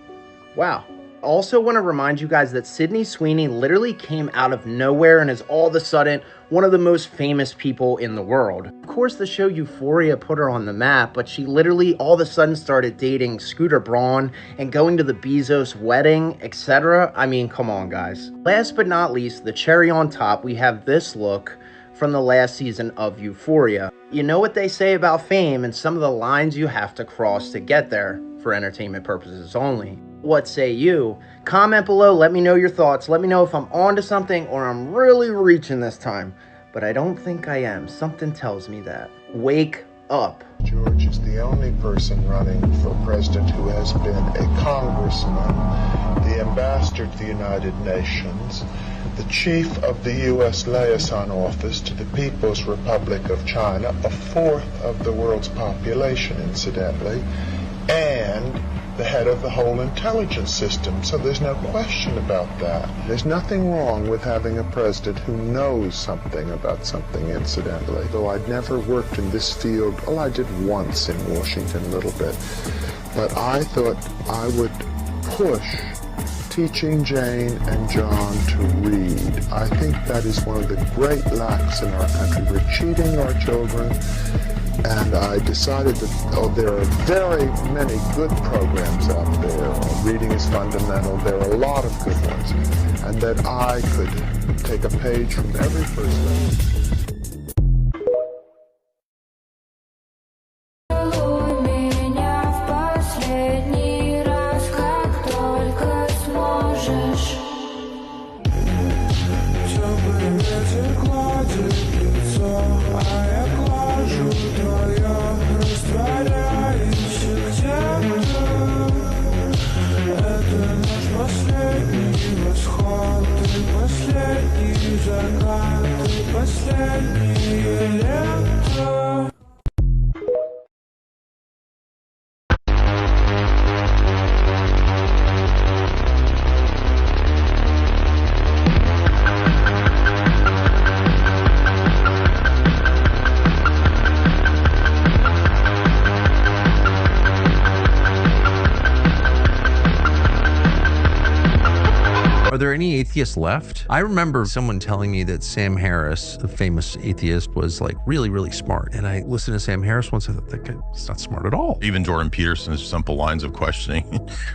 Wow. Also want to remind you guys that Sydney Sweeney literally came out of nowhere and is all of a sudden one of the most famous people in the world. Of course, the show Euphoria put her on the map, but she literally all of a sudden started dating Scooter Braun and going to the Bezos wedding, etc. I mean, come on, guys. Last but not least, the cherry on top, we have this look from the last season of Euphoria. You know what they say about fame and some of the lines you have to cross to get there, for entertainment purposes only. What say you? Comment below, let me know your thoughts. Let me know if I'm onto something or I'm really reaching this time. But I don't think I am. Something tells me that. Wake up. George is the only person running for president who has been a congressman, the ambassador to the United Nations, the chief of the U.S. Liaison Office to the People's Republic of China, a fourth of the world's population, incidentally, and the head of the whole intelligence system, so there's no question about that. There's nothing wrong with having a president who knows something about something, incidentally. Though I'd never worked in this field, well, I did once in Washington a little bit, but I thought I would push teaching Jane and John to read. I think that is one of the great lacks in our country. We're cheating our children. And I decided that, there are very many good programs out there. Reading is fundamental. There are a lot of good ones. And that I could take a page from every person. Are there any atheists left? I remember someone telling me that Sam Harris, the famous atheist, was like really, really smart. And I listened to Sam Harris once, I thought, that guy's not smart at all. Even Jordan Peterson's simple lines of questioning.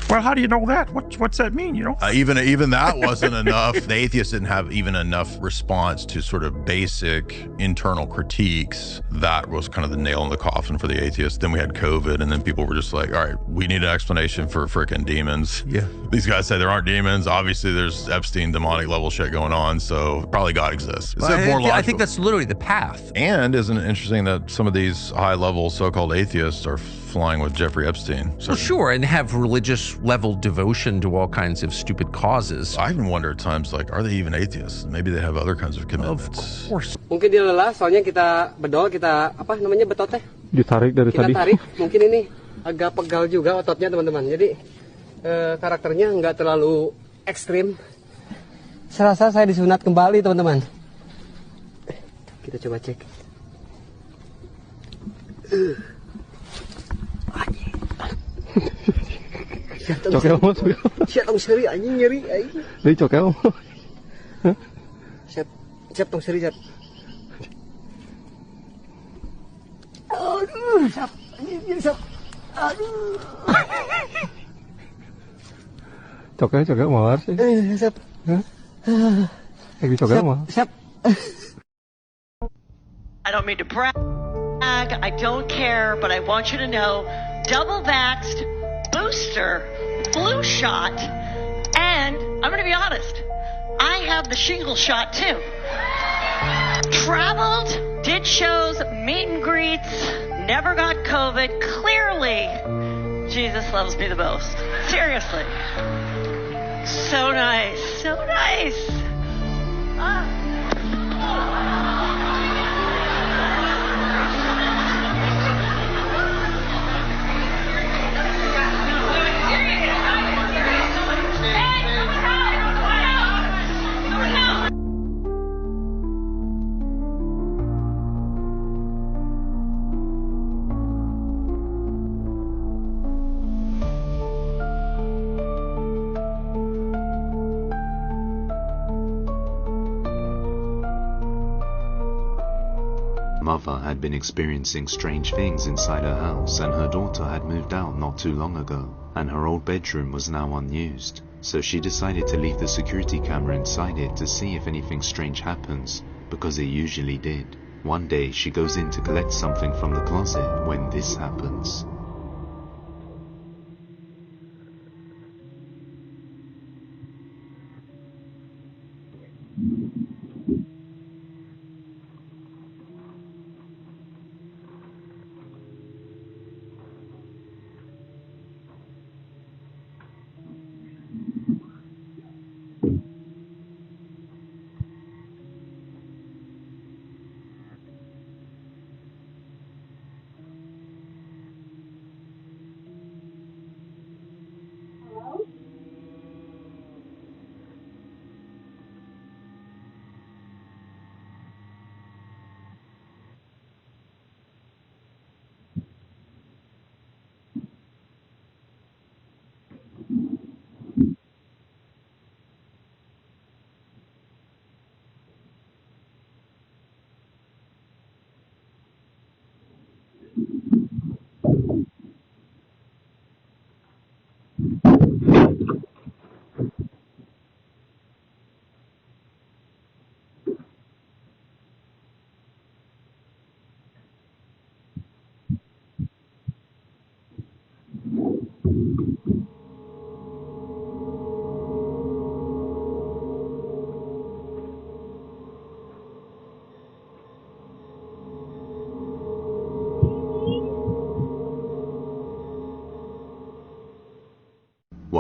Well, how do you know that? What's that mean, you know? Even that wasn't enough. The atheists didn't have even enough response to sort of basic internal critiques. That was kind of the nail in the coffin for the atheists. Then we had COVID, and then people were just like, all right, we need an explanation for frickin' demons. Yeah. These guys say there aren't demons. Obviously, there's Epstein demonic level shit going on, so probably God exists. Well, I think that's literally the path. And isn't it interesting that some of these high-level so-called atheists are flying with Jeffrey Epstein? Well, sure, and have religious level devotion to all kinds of stupid causes. I even wonder at times, like, are they even atheists? Maybe they have other kinds of commitments. Of course. Mungkin dia lelah, soalnya kita bedol, kita apa namanya betot teh? Ditarik dari kita tadi. Tarik, mungkin ini agak pegal juga ototnya teman-teman. Jadi karakternya nggak terlalu ekstrim. Serasa saya disunat kembali teman-teman. Kita coba cek. Cokel mo, cokel. Siap tong seri anjing nyeri anjing. Dari cokel mo. Siap tong seri siap. Aduh, siap anjing siap. Aduh. Cokel mawar sih. Siap. Siap. I don't mean to brag. I don't care, but I want you to know, double vaxxed, booster, flu shot, and I'm going to be honest, I have the shingle shot too. Traveled, did shows, meet and greets, never got COVID. Clearly, Jesus loves me the most. Seriously. So nice. So nice. Mother had been experiencing strange things inside her house, and her daughter had moved out not too long ago, and her old bedroom was now unused. So she decided to leave the security camera inside it to see if anything strange happens, because it usually did. One day she goes in to collect something from the closet when this happens.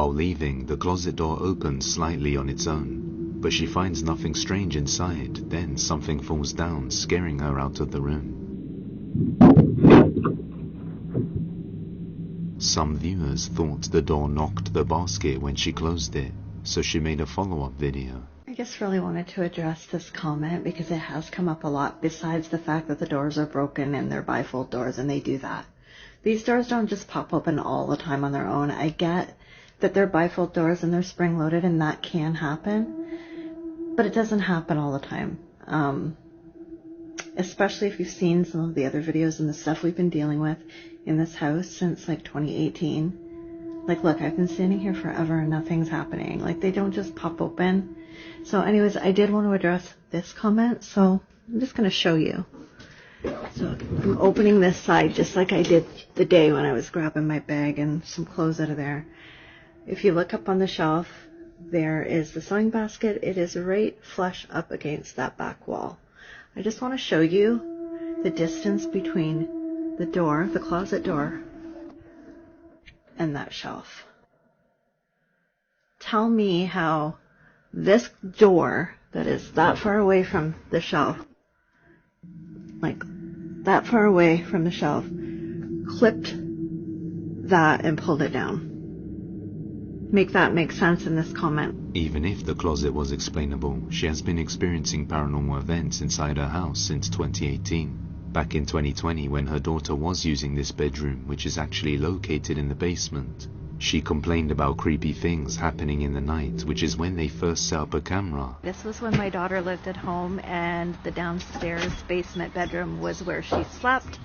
While leaving, the closet door opens slightly on its own, but she finds nothing strange inside. Then something falls down, scaring her out of the room. Some viewers thought the door knocked the basket when she closed it, so she made a follow-up video. I just really wanted to address this comment because it has come up a lot, besides the fact that the doors are broken and they're bifold doors, and they do that. These doors don't just pop open all the time on their own. I get that they're bifold doors and they're spring-loaded, and that can happen, but it doesn't happen all the time. Especially if you've seen some of the other videos and the stuff we've been dealing with in this house since like 2018. Like, look, I've been standing here forever and nothing's happening. Like, they don't just pop open. So anyways, I did want to address this comment, so I'm just going to show you. So I'm opening this side just like I did the day when I was grabbing my bag and some clothes out of there. If you look up on the shelf, there is the sewing basket. It is right flush up against that back wall. I just want to show you the distance between the door, the closet door, and that shelf. Tell me how this door that is that far away from the shelf, like that far away from the shelf, clipped that and pulled it down. Make that make sense in this comment. Even if the closet was explainable, she has been experiencing paranormal events inside her house since 2018. Back in 2020, when her daughter was using this bedroom, which is actually located in the basement, she complained about creepy things happening in the night, which is when they first set up a camera. This was when my daughter lived at home, and the downstairs basement bedroom was where she slept.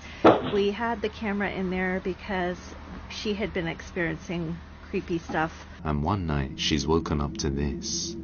We had the camera in there because she had been experiencing creepy stuff. And one night, she's woken up to this.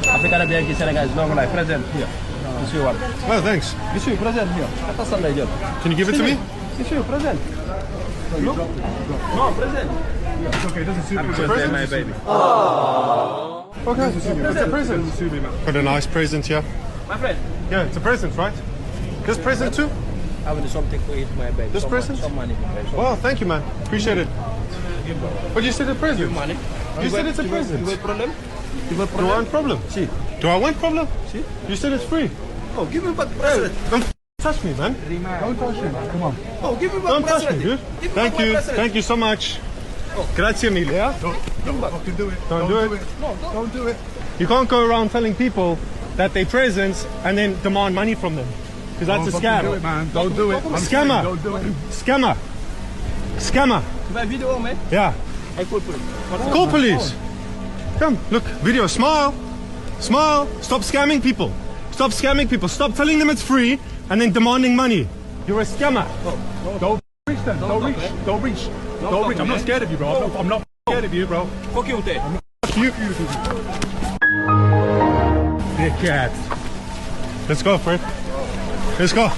Afrika biar kisah guys, long life present here. This you one. Oh, thanks. This you present here. Atas sana aja. Can you give it to me? This you present. Look. No, present. It's okay, it doesn't suit me. It's a present, my baby. Oh. Okay, it's a present. Got a nice present here. My friend. Yeah, it's a present, right? This present too? I will do something to eat, my baby. This present? Some money. Well, thank you, man. Appreciate it. But you said a present. Give money. You said it's a present. You have problem? Do I want problem? See. Do I want problem? See. You said it's free. Oh, give me back present. Don't touch me, man. Don't touch me, man. Come on. Oh, give me back Don't present. touch me, dude. Thank you. Thank you so much. Oh. Grazie mille. Yeah? Don't fucking do it. Don't do it. No, don't do it. You can't go around telling people that they presents and then demand money from them. Because that's a scam. Do it, man. Don't do it. Scammer. Don't do it. Scammer. Scammer. My video, man. Yeah. I call police. Call police. Come, look, video, smile. Smile. Stop scamming people. Stop scamming people. Stop telling them it's free and then demanding money. You're a scammer. Don't reach then. Don't reach. Don't reach. Don't reach. I'm not scared of you, bro. I'm not scared of you, bro. Fuck you, day. Fuck you. Big cat. Let's go, Fred. Let's go.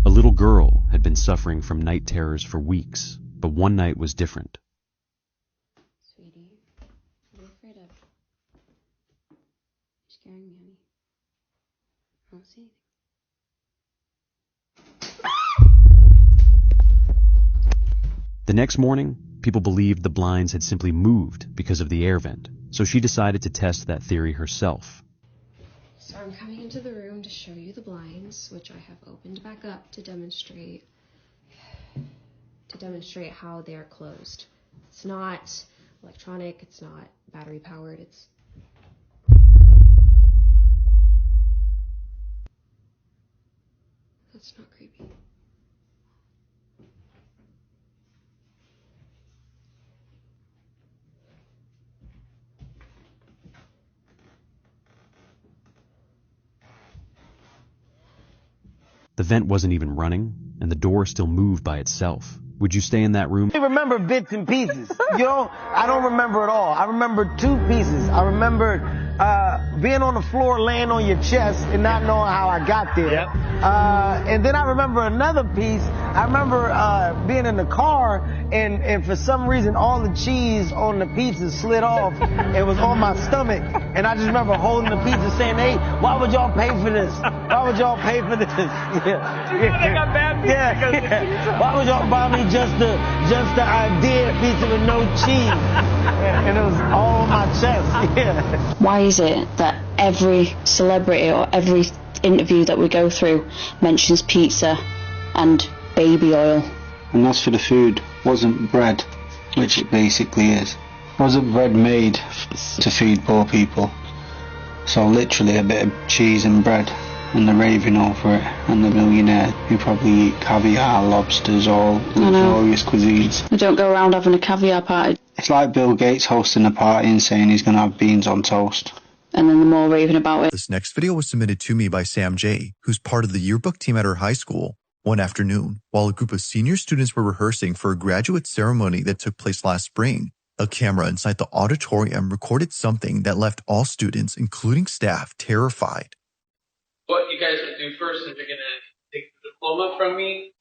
A little girl had been suffering from night terrors for weeks, but one night was different. Sweetie, what are you afraid of? You're scaring me, honey. I don't see anything. The next morning, people believed the blinds had simply moved because of the air vent, so she decided to test that theory herself. So I'm coming into the room to show you the blinds, which I have opened back up to demonstrate how they are closed. It's not electronic, it's not battery powered, it's that's not creepy. The vent wasn't even running, and the door still moved by itself. Would you stay in that room? I remember bits and pieces. I don't remember it all. I remember 2 pieces. I remember being on the floor, laying on your chest, and not knowing how I got there. Yep. And then I remember another piece. I remember being in the car, and for some reason, all the cheese on the pizza slid off. It was on my stomach, and I just remember holding the pizza, saying, "Hey, why would y'all pay for this? Why would y'all pay for this? Why would y'all buy me just the idea pizza with no cheese?" And it was all on my chest. Yeah. Why is it that every celebrity or every interview that we go through mentions pizza and baby oil? And that's for the food, wasn't bread, which it basically is. Wasn't bread made to feed poor people? So literally a bit of cheese and bread, and the raving over it, and the millionaire who probably eat caviar, lobsters, all luxurious cuisines. We don't go around having a caviar party. It's like Bill Gates hosting a party and saying he's going to have beans on toast. And then the more raving about it. This next video was submitted to me by Sam J., who's part of the yearbook team at her high school. One afternoon, while a group of senior students were rehearsing for a graduate ceremony that took place last spring, a camera inside the auditorium recorded something that left all students, including staff, terrified. What you guys can do first is you're going to take the diploma from me.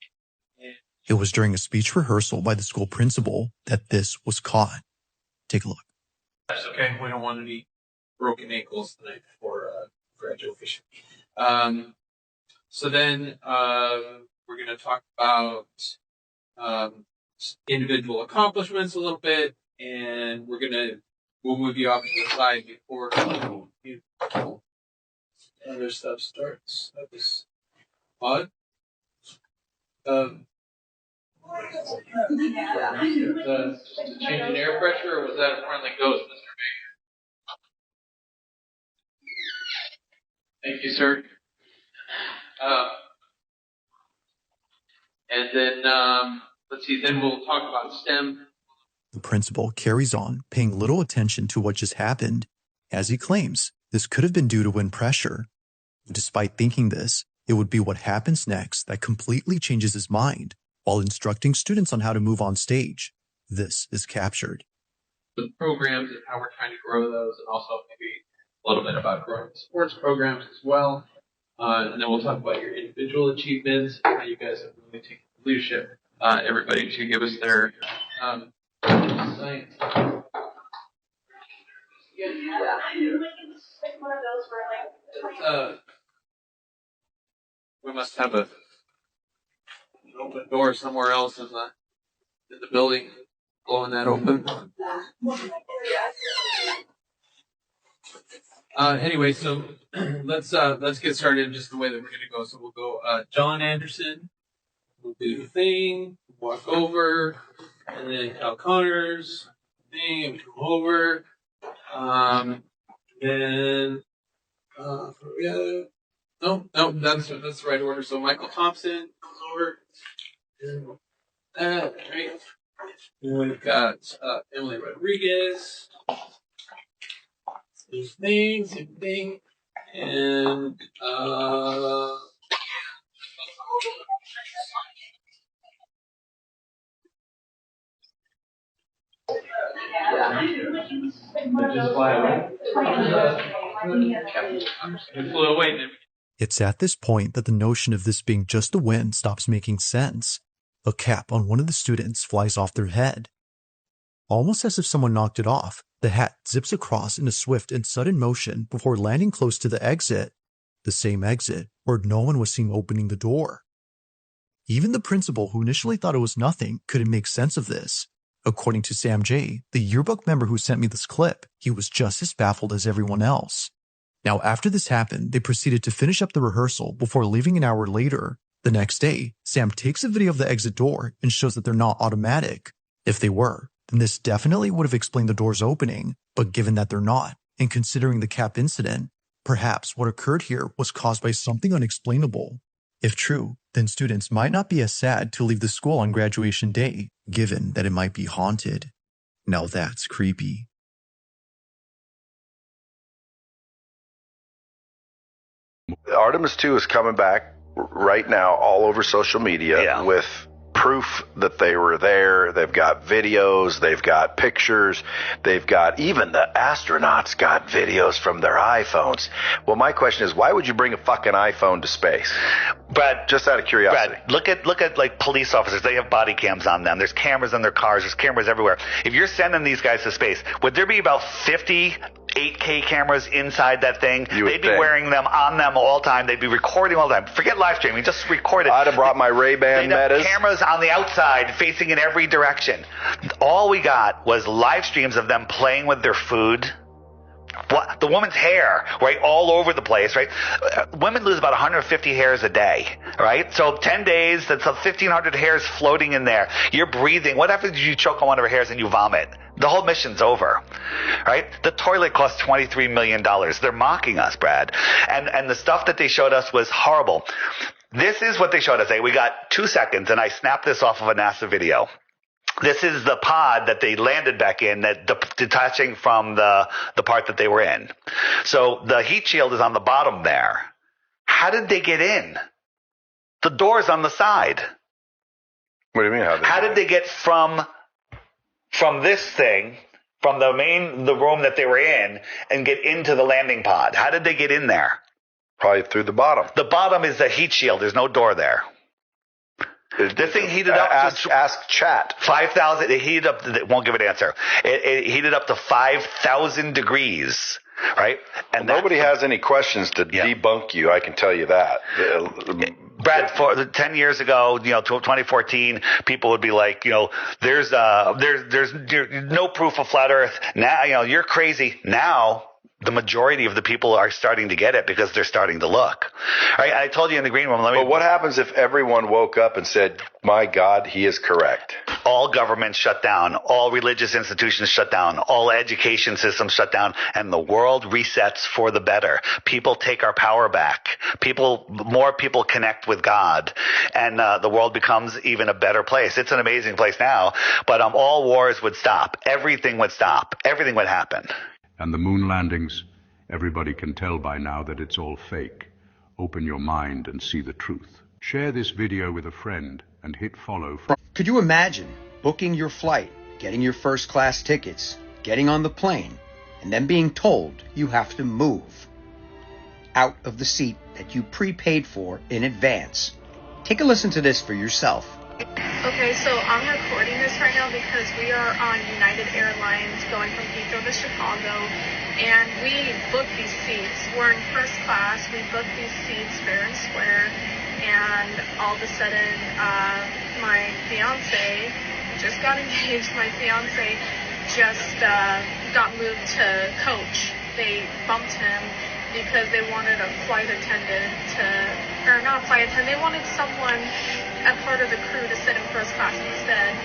It was during a speech rehearsal by the school principal that this was caught. Take a look. That's okay. We don't want any broken ankles the night before graduation. So then we're going to talk about individual accomplishments a little bit, and we'll move you off to the side before other stuff starts. That was odd. Just a change in air pressure, or was that a friendly ghost, Mr. Baker? Thank you, sir. And then, let's see, then we'll talk about STEM. The principal carries on, paying little attention to what just happened, as he claims this could have been due to wind pressure. Despite thinking this, it would be what happens next that completely changes his mind while instructing students on how to move on stage. This is captured. The programs and how we're trying to grow those, and also maybe a little bit about growing sports programs as well. And then we'll talk about your individual achievements, how you guys have really taken leadership. Everybody should give us their science. We must have an open door somewhere else in the building, blowing that open. Anyway, so let's get started just the way that we're gonna go. So we'll go John Anderson, we'll do the thing, walk over, and then Cal Connors, thing, and come over. Then no, that's the right order. So Michael Thompson comes over. And right. And we've got Emily Rodriguez. Same thing. And It's at this point that the notion of this being just a wind stops making sense. A cap on one of the students flies off their head. Almost as if someone knocked it off, the hat zips across in a swift and sudden motion before landing close to the exit, the same exit where no one was seen opening the door. Even the principal, who initially thought it was nothing, couldn't make sense of this. According to Sam J., the yearbook member who sent me this clip, he was just as baffled as everyone else. Now, after this happened, they proceeded to finish up the rehearsal before leaving an hour later. The next day, Sam takes a video of the exit door and shows that they're not automatic. If they were, then this definitely would have explained the doors opening, but given that they're not, and considering the cap incident, perhaps what occurred here was caused by something unexplainable. If true, then students might not be as sad to leave the school on graduation day, given that it might be haunted. Now that's creepy. Artemis 2 is coming back right now all over social media with proof that they were there. They've got videos, they've got pictures, they've got even the astronauts got videos from their iPhones. Well, my question is, why would you bring a fucking iPhone to space? Brad, just out of curiosity. Brad, look at like police officers. They have body cams on them. There's cameras in their cars. There's cameras everywhere. If you're sending these guys to space, would there be about 50 8K cameras inside that thing? They'd be wearing them on them all the time. They'd be recording all the time. Forget live streaming. Just record it. I'd have brought my Ray-Ban Metas. Cameras on the outside facing in every direction. All we got was live streams of them playing with their food. What? The woman's hair, right, all over the place, right? Women lose about 150 hairs a day, right? So 10 days, that's 1,500 hairs floating in there. You're breathing. What happens if you choke on one of her hairs and you vomit? The whole mission's over, right? The toilet cost $23 million. They're mocking us, Brad. And the stuff that they showed us was horrible. This is what they showed us. We got 2 seconds, and I snapped this off of a NASA video. This is the pod that they landed back in, that detaching from the part that they were in. So the heat shield is on the bottom there. How did they get in? The door's on the side. What do you mean? How did they get from this thing, from the room that they were in, and get into the landing pod? How did they get in there? Probably through the bottom. The bottom is the heat shield. There's no door there. This thing heated up to ask chat. 5,000. It heated up. It won't give an answer. It heated up to 5,000 degrees, right? And nobody has any questions to debunk you. I can tell you that. Brad, 10 years ago, 2014, people would be like, there's no proof of flat Earth. Now, you're crazy. Now, the majority of the people are starting to get it because they're starting to look. Right? I told you in the green room. But what happens if everyone woke up and said, my God, he is correct? All governments shut down. All religious institutions shut down. All education systems shut down. And the world resets for the better. People take our power back. More people connect with God. And the world becomes even a better place. It's an amazing place now. But all wars would stop. Everything would stop. Everything would happen. And the moon landings, everybody can tell by now that it's all fake. Open your mind and see the truth. Share this video with a friend and hit follow. Could you imagine booking your flight, getting your first class tickets, getting on the plane, and then being told you have to move out of the seat that you prepaid for in advance? Take a listen to this for yourself. Okay, so I'm recording this right now because we are on United Airlines going from Heathrow to Chicago, and we booked these seats. We're in first class. We booked these seats fair and square, and all of a sudden, my fiance just got engaged. My fiance just got moved to coach. They bumped him because they wanted a flight attendant or not a flight attendant, they wanted someone, a part of the crew, to sit in first class instead.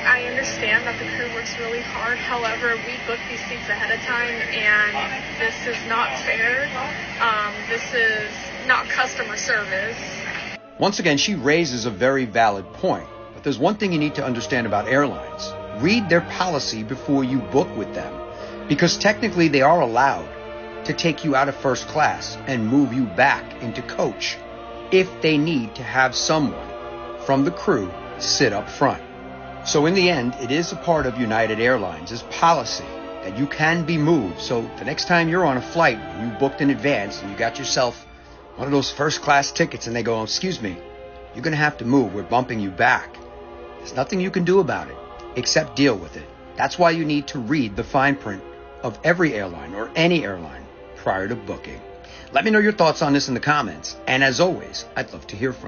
I understand that the crew works really hard. However, we booked these seats ahead of time, and this is not fair. This is not customer service. Once again, she raises a very valid point. But there's one thing you need to understand about airlines. Read their policy before you book with them, because technically they are allowed to take you out of first class and move you back into coach if they need to have someone from the crew sit up front. So in the end, it is a part of United Airlines' policy that you can be moved. So the next time you're on a flight and you booked in advance and you got yourself one of those first class tickets and they go, excuse me, you're going to have to move. We're bumping you back. There's nothing you can do about it except deal with it. That's why you need to read the fine print of every airline or any airline prior to booking. Let me know your thoughts on this in the comments. And as always, I'd love to hear from you.